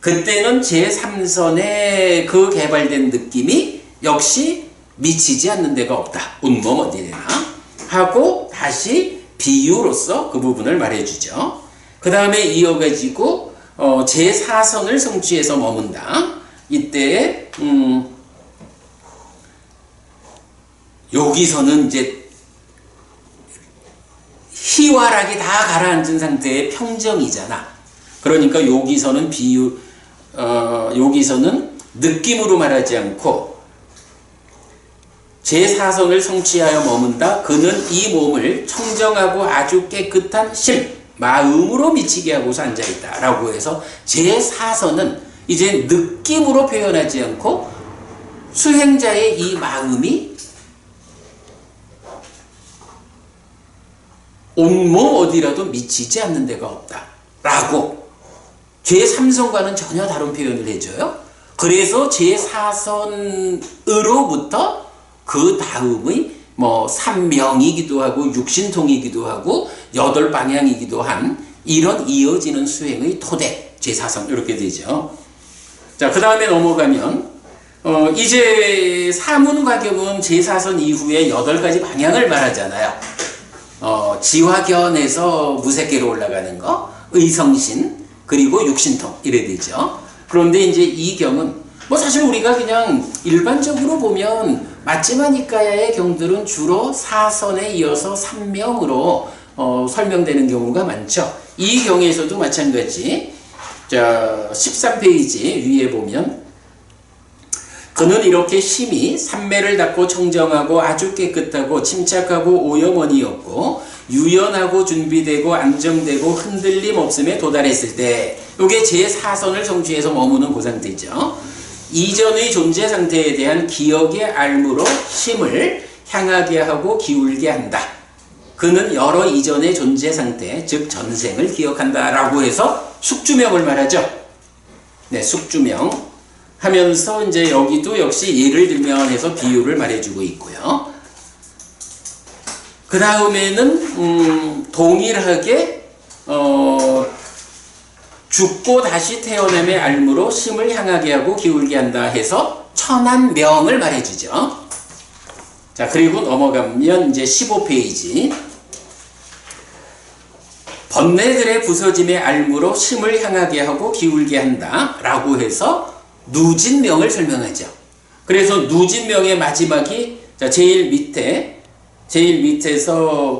그때는 제3선의 그 개발된 느낌이 역시 미치지 않는 데가 없다. 온몸 어디에나 하고 다시 비유로서 그 부분을 말해주죠. 그 다음에 이어가지고 제4선을 성취해서 머문다. 이때 여기서는 이제 희화락이 다 가라앉은 상태의 평정이잖아. 그러니까 여기서는 여기서는 느낌으로 말하지 않고 제4선을 성취하여 머문다. 그는 이 몸을 청정하고 아주 깨끗한 심, 마음으로 미치게 하고서 앉아있다. 라고 해서 제4선은 이제 느낌으로 표현하지 않고 수행자의 이 마음이 온몸 어디라도 미치지 않는 데가 없다. 라고 제3선과는 전혀 다른 표현을 해줘요. 그래서 제4선으로부터 그 다음의 뭐 삼명이기도 하고 육신통이기도 하고 여덟 방향이기도 한 이런 이어지는 수행의 토대 제4선 이렇게 되죠. 자, 그 다음에 넘어가면 이제 사문과경은 제4선 이후에 8가지 방향을 말하잖아요. 지화견에서 무색계로 올라가는 거, 의성신, 그리고 육신통 이래 되죠. 그런데 이제 이 경은 뭐 사실 우리가 그냥 일반적으로 보면 맞지마니까야의 경들은 주로 4선에 이어서 3명으로 설명되는 경우가 많죠. 이 경에서도 마찬가지. 자, 13페이지 위에 보면 그는 이렇게 심히 삼매를 닦고 청정하고 아주 깨끗하고 침착하고 오염원이었고 유연하고 준비되고 안정되고 흔들림 없음에 도달했을 때 이게 제4선을 성취해서 머무는 그 상태죠. 이전의 존재 상태에 대한 기억의 알무로 심을 향하게 하고 기울게 한다. 그는 여러 이전의 존재 상태, 즉 전생을 기억한다 라고 해서 숙주명을 말하죠. 네, 숙주명 하면서 이제 여기도 역시 예를 들면 해서 비유를 말해주고 있고요. 그 다음에는 동일하게 죽고 다시 태어남의 알무로 심을 향하게 하고 기울게 한다 해서 천안명을 말해주죠. 자, 그리고 넘어가면 이제 15페이지 번뇌들의 부서짐의 알무로 심을 향하게 하고 기울게 한다 라고 해서 누진명을 설명하죠. 그래서 누진명의 마지막이 자, 제일 밑에서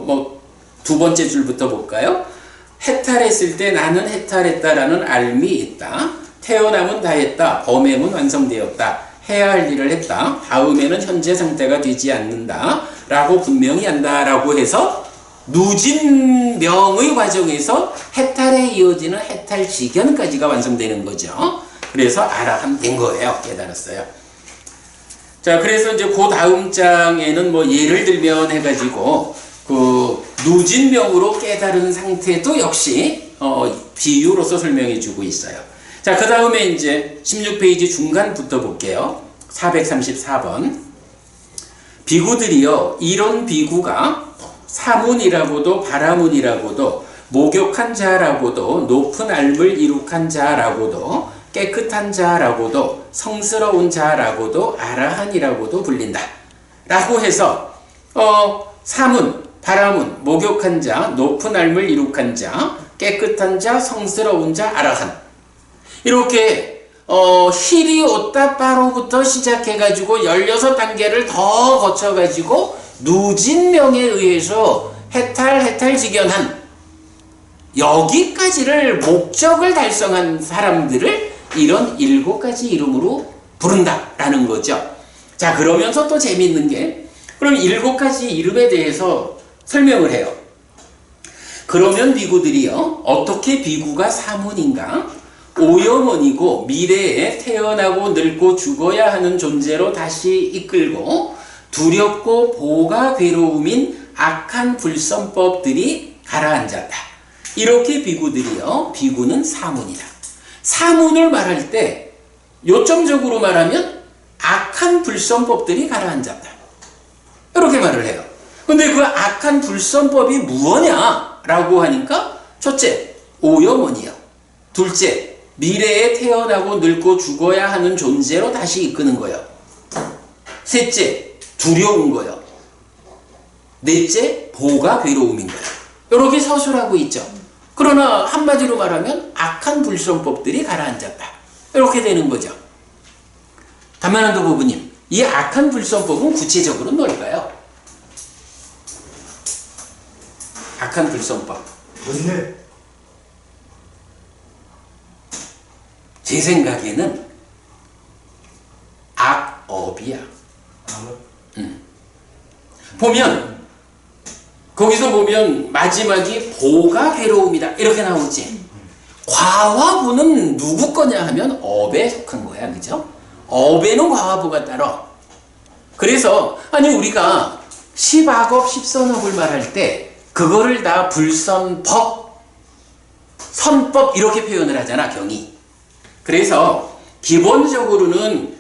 뭐 두 번째 줄부터 볼까요? 해탈했을 때 나는 해탈했다라는 알미 있다. 태어남은 다했다. 범행은 완성되었다. 해야 할 일을 했다. 다음에는 현재 상태가 되지 않는다. 라고 분명히 한다. 라고 해서 누진명의 과정에서 해탈에 이어지는 해탈직연까지가 완성되는 거죠. 그래서 아라함 된 거예요. 깨달았어요. 자, 그래서 이제 그 다음 장에는 뭐 예를 들면 해가지고 그 누진명으로 깨달은 상태도 역시 비유로서 설명해 주고 있어요. 자, 그 다음에 이제 16페이지 중간부터 볼게요. 434번. 비구들이여, 이런 비구가 사문이라고도 바라문이라고도 목욕한 자라고도 높은 알물 이룩한 자라고도 깨끗한 자라고도 성스러운 자라고도 아라한이라고도 불린다. 라고 해서 사문, 바라문, 목욕한 자, 높은 알물 이룩한 자, 깨끗한 자, 성스러운 자, 아라한. 이렇게 히리 오따빠로부터 시작해가지고 16단계를 더 거쳐가지고 누진명에 의해서 해탈직연한 여기까지를 목적을 달성한 사람들을 이런 7가지 이름으로 부른다라는 거죠. 자, 그러면서 또 재미있는 게 그럼 7가지 이름에 대해서 설명을 해요. 그러면 비구들이요, 어떻게 비구가 사문인가? 오염원이고 미래에 태어나고 늙고 죽어야 하는 존재로 다시 이끌고 두렵고 보가 괴로움인 악한 불선법들이 가라앉았다. 이렇게 비구들이요, 비구는 사문이다. 사문을 말할 때 요점적으로 말하면 악한 불선법들이 가라앉았다. 이렇게 말을 해요. 근데 그 악한 불선법이 무엇냐라고 하니까 첫째, 오염원이요. 둘째, 미래에 태어나고 늙고 죽어야 하는 존재로 다시 이끄는 거예요. 셋째, 두려운 거예요. 넷째, 보가 괴로움인 거예요. 이렇게 서술하고 있죠. 그러나 한마디로 말하면 악한 불선법들이 가라앉았다. 이렇게 되는 거죠. 다만한도 부부님, 이 악한 불선법은 구체적으로 뭘까요? 악한 불선법. 뭔데? 제 생각에는 악업이야. 보면 거기서 보면 마지막이 보가 괴로움이다 이렇게 나오지. 과화부는 누구 거냐 하면 업에 속한 거야. 그죠? 업에는 과화부가 따로. 그래서 아니 우리가 십악업 십선업을 말할 때 그거를 다 불선법, 선법 이렇게 표현을 하잖아, 경이. 그래서 기본적으로는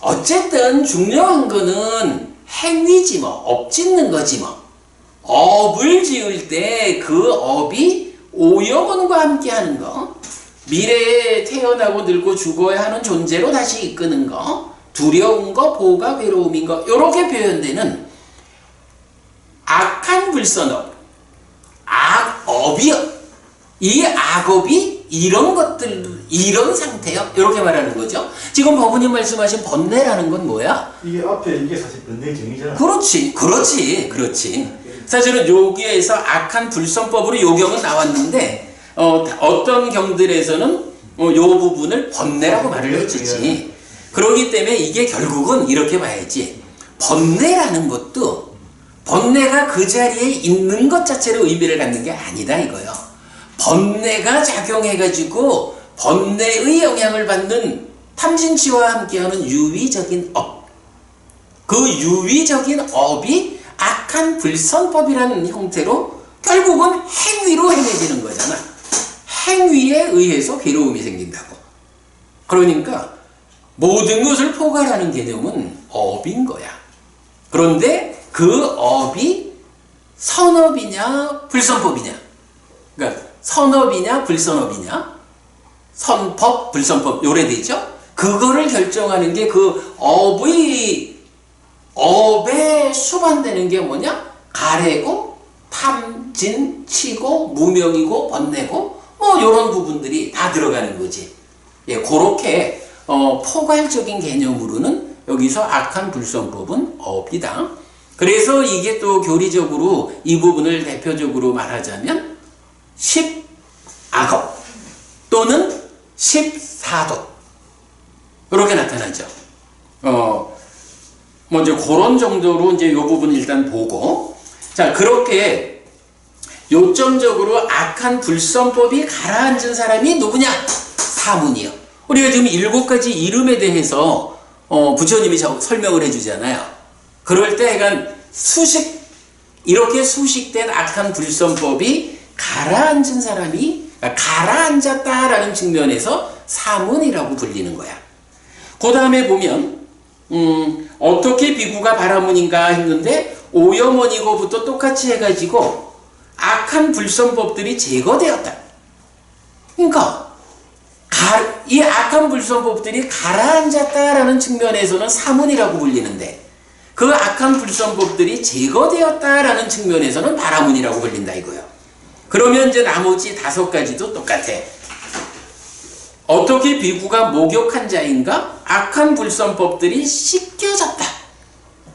어쨌든 중요한 거는 행위지 뭐, 업 짓는 거지 뭐. 업을 지을 때 그 업이 오염원과 함께 하는 거, 미래에 태어나고 늙고 죽어야 하는 존재로 다시 이끄는 거, 두려운 거, 보가 괴로움인 거, 이렇게 표현되는 악한 불선업, 악업이요. 이 악업이 이런 것들, 이런 상태요. 이렇게 말하는 거죠. 지금 법원님 말씀하신 번뇌라는 건 뭐야? 이게 앞에 이게 사실 번뇌의 정의잖아. 그렇지. 사실은 여기에서 악한 불선법으로 요 경은 나왔는데 어떤 경들에서는 요 부분을 번뇌라고 말을 해주지. 그렇기 때문에 이게 결국은 이렇게 봐야지. 번뇌라는 것도 번뇌가 그 자리에 있는 것 자체로 의미를 갖는 게 아니다 이거요. 번뇌가 작용해가지고 번뇌의 영향을 받는 탐진치와 함께하는 유의적인 업. 그 유의적인 업이 악한 불선법이라는 형태로 결국은 행위로 행해지는 거잖아. 행위에 의해서 괴로움이 생긴다고. 그러니까 모든 것을 포괄하는 개념은 업인 거야. 그런데 그 업이 선업이냐 불선법이냐, 그러니까 선업이냐 불선업이냐, 선법 불선법 요래 되죠. 그거를 결정하는 게 그 업에 수반되는 게 뭐냐? 가래고 탐진 치고 무명이고 번뇌고 뭐 요런 부분들이 다 들어가는 거지. 예, 그렇게 포괄적인 개념으로는 여기서 악한 불선법은 업이다. 그래서 이게 또 교리적으로 이 부분을 대표적으로 말하자면 10악업 또는 14도 이렇게 나타나죠. 먼저 그런 정도로 이제 요 부분 일단 보고, 자, 그렇게 요점적으로 악한 불선법이 가라앉은 사람이 누구냐? 사문이요. 우리가 지금 7가지 이름에 대해서 부처님이 설명을 해주잖아요. 그럴 때 약간 이렇게 수식된 악한 불선법이 가라앉은 사람이, 가라앉았다라는 측면에서 사문이라고 불리는 거야. 그 다음에 보면 어떻게 비구가 바라문인가 했는데 오염원이고부터 똑같이 해가지고 악한 불선법들이 제거되었다. 그러니까 이 악한 불선법들이 가라앉았다라는 측면에서는 사문이라고 불리는데 그 악한 불선법들이 제거되었다라는 측면에서는 바라문이라고 불린다 이거예요. 그러면 이제 나머지 5가지도 똑같아. 어떻게 비구가 목욕한 자인가? 악한 불선법들이 씻겨졌다.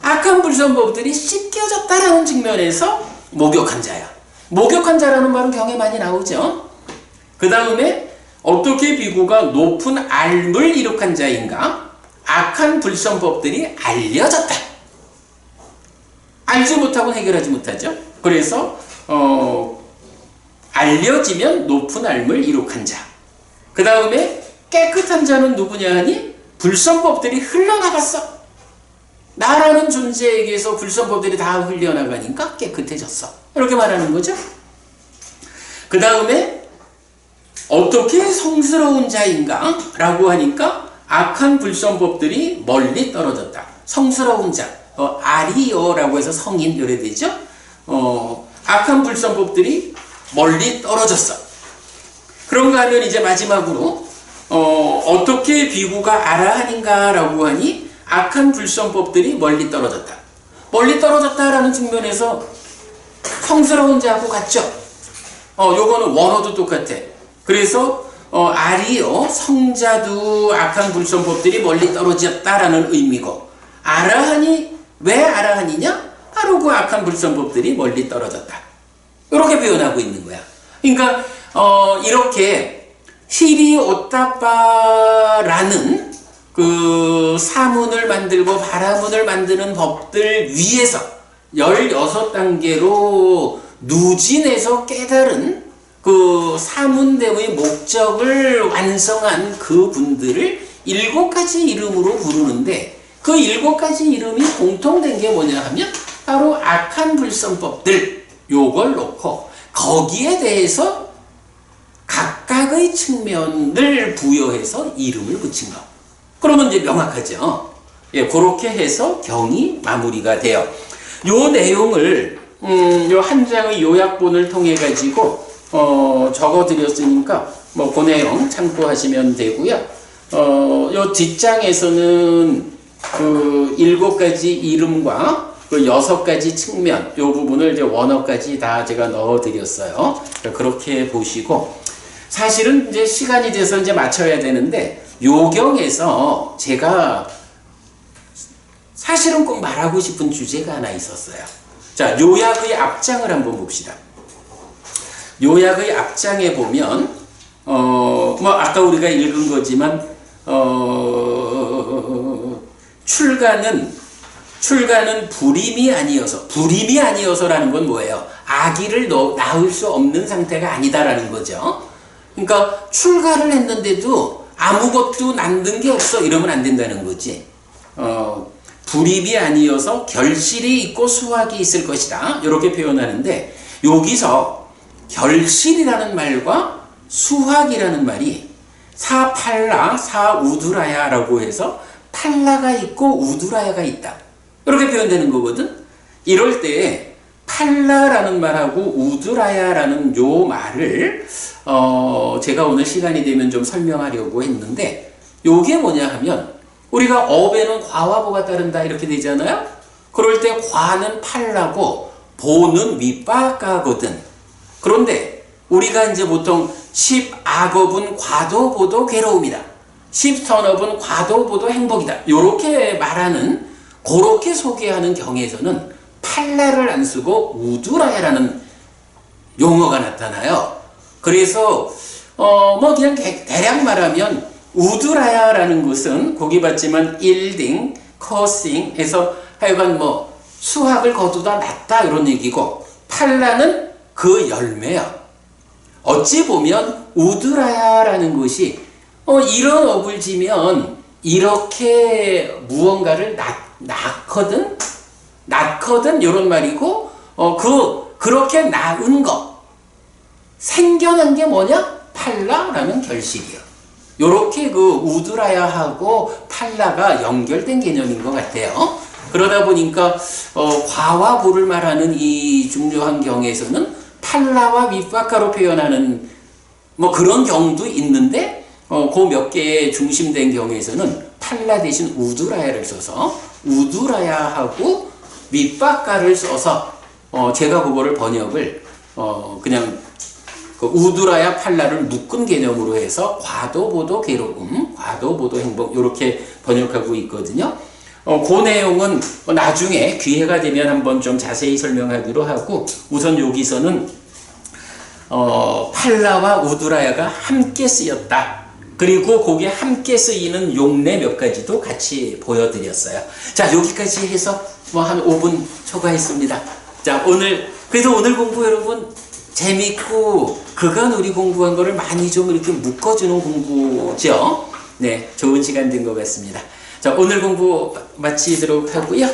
악한 불선법들이 씻겨졌다라는 측면에서 목욕한 자야. 목욕한 자라는 말은 경에 많이 나오죠. 그 다음에 어떻게 비구가 높은 앓을 이룩한 자인가? 악한 불선법들이 알려졌다. 알지 못하고 해결하지 못하죠. 그래서 알려지면 높은 앓을 이룩한 자. 그 다음에 깨끗한 자는 누구냐 하니 불선법들이 흘러나갔어. 나라는 존재에게서 불선법들이 다 흘려나가니까 깨끗해졌어. 이렇게 말하는 거죠. 그 다음에 어떻게 성스러운 자인가? 라고 하니까 악한 불선법들이 멀리 떨어졌다. 성스러운 자, 아리요라고 해서 성인 요래되죠. 악한 불선법들이 멀리 떨어졌어. 그런가 하면 이제 마지막으로 어떻게 비구가 아라한인가 라고 하니 악한 불선법들이 멀리 떨어졌다. 멀리 떨어졌다라는 측면에서 성스러운 자하고 같죠. 요거는 원어도 똑같아. 그래서 아리요 성자도 악한 불선법들이 멀리 떨어졌다라는 의미고 아라한이 왜 아라한이냐? 바로 그 악한 불선법들이 멀리 떨어졌다. 이렇게 표현하고 있는 거야. 그러니까 이렇게 히리오타빠라는 그 사문을 만들고 바라문을 만드는 법들 위에서 16단계로 누진해서 깨달은 그 사문대의 목적을 완성한 그 분들을 7가지 이름으로 부르는데 그 7가지 이름이 공통된 게 뭐냐 하면 바로 악한 불선법들 요걸 놓고 거기에 대해서 각각의 측면을 부여해서 이름을 붙인 거. 그러면 이제 명확하죠. 예, 그렇게 해서 경이 마무리가 돼요. 요 내용을 요 한 장의 요약본을 통해 가지고 적어드렸으니까 뭐 그 내용 참고하시면 되고요. 요 뒷장에서는 그 7가지 이름과 그 6가지 측면 요 부분을 이제 원어까지 다 제가 넣어드렸어요. 그렇게 보시고 사실은 이제 시간이 돼서 이제 맞춰야 되는데 요경에서 제가 사실은 꼭 말하고 싶은 주제가 하나 있었어요. 자, 요약의 앞장을 한번 봅시다. 요약의 앞장에 보면 뭐 아까 우리가 읽은 거지만 출가는 불임이 아니어서라는 건 뭐예요? 아기를 낳을 수 없는 상태가 아니다라는 거죠. 그러니까 출가를 했는데도 아무것도 남는 게 없어 이러면 안 된다는 거지. 불입이 아니어서 결실이 있고 수확이 있을 것이다 이렇게 표현하는데 여기서 결실이라는 말과 수확이라는 말이 사팔라 사우두라야라고 해서 팔라가 있고 우두라야가 있다 이렇게 표현되는 거거든. 이럴 때 팔라라는 말하고 우두라야라는 요 말을 제가 오늘 시간이 되면 좀 설명하려고 했는데 요게 뭐냐 하면 우리가 업에는 과와 보가 따른다 이렇게 되잖아요. 그럴 때 과는 팔라고 보는 밑바가거든. 그런데 우리가 이제 보통 10악업은 과도 보도 괴로움이다. 10선업은 과도 보도 행복이다. 요렇게 말하는 그렇게 소개하는 경에서는 팔라를 안 쓰고 우두라야라는 용어가 나타나요. 그래서 뭐 그냥 대략 말하면 우드라야라는 것은 고기 봤지만 일딩, 커싱 해서 하여간 뭐 수확을 거두다 놨다 이런 얘기고 팔라는 그 열매야. 어찌 보면 우드라야라는 것이 이런 업을 지면 이렇게 무언가를 낳거든 이런 말이고 그렇게 낳은 거 생겨난 게 뭐냐? 팔라라는 결실이요. 요렇게 그 우드라야하고 팔라가 연결된 개념인 것 같아요. 그러다 보니까 과와 부를 말하는 이 중요한 경에서는 팔라와 밑바가로 표현하는 뭐 그런 경우도 있는데 그 몇 개의 중심된 경우에서는 팔라 대신 우드라야를 써서 우드라야하고 밑바가를 써서 제가 그거를 번역을 그냥 그 우드라야 팔라를 묶은 개념으로 해서 과도보도 괴로움, 과도보도 행복 이렇게 번역하고 있거든요. 그 내용은 나중에 기회가 되면 한번 좀 자세히 설명하기로 하고 우선 여기서는 팔라와 우드라야가 함께 쓰였다. 그리고 거기에 함께 쓰이는 용례 몇 가지도 같이 보여드렸어요. 자, 여기까지 해서 뭐 한 5분 초과했습니다. 자, 그래도 오늘 공부 여러분 재밌고 그간 우리 공부한 거를 많이 좀 이렇게 묶어주는 공부죠. 네, 좋은 시간 된 것 같습니다. 자, 오늘 공부 마치도록 하고요.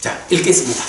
자, 읽겠습니다.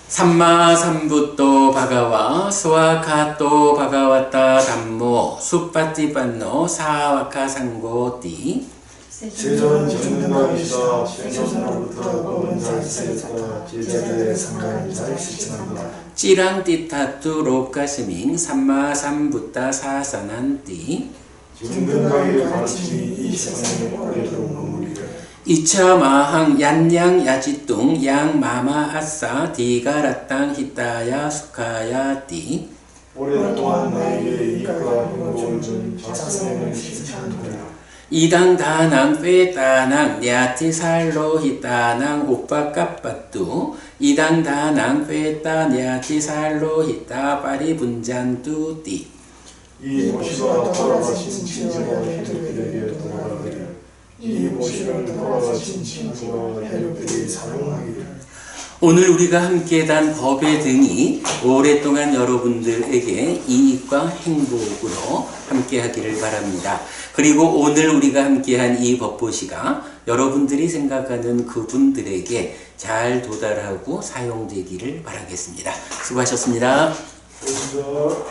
삼마삼부토 바가와 스와카토 바가와타 담모 수파티반노 사와카 상고띠 세전 전능하시다 세전으로부터 먼 자세가 제자들의 상관을 잘 실천한다. 찌란띠타투 로카스밍 삼마삼부타 사산한띠 중등하게 가르침이 이 세상에 오래도록 머무리라. 이차마항 얀양 야지뚱 양마마 아싸 디가라땅 히타야 수카야띠 오랫동안 나에게 이익과 행복을 준 자선행을 실천하노라. 이당다낭 페따낭 냐티살로 히따낭 오빠까빠뚜 이당다낭 페따 냐티살로 히따 파리분잔뚜띠 이 모시가 돌아가신 친구가 해독들에게 돌아가기를 이 모시를 돌아가신 친구가 해독들이 사용하기를. 오늘 우리가 함께 단 법의 등이 오랫동안 여러분들에게 이익과 행복으로 함께 하기를 바랍니다. 그리고 오늘 우리가 함께한 이 법보시가 여러분들이 생각하는 그분들에게 잘 도달하고 사용되기를 바라겠습니다. 수고하셨습니다. 그래서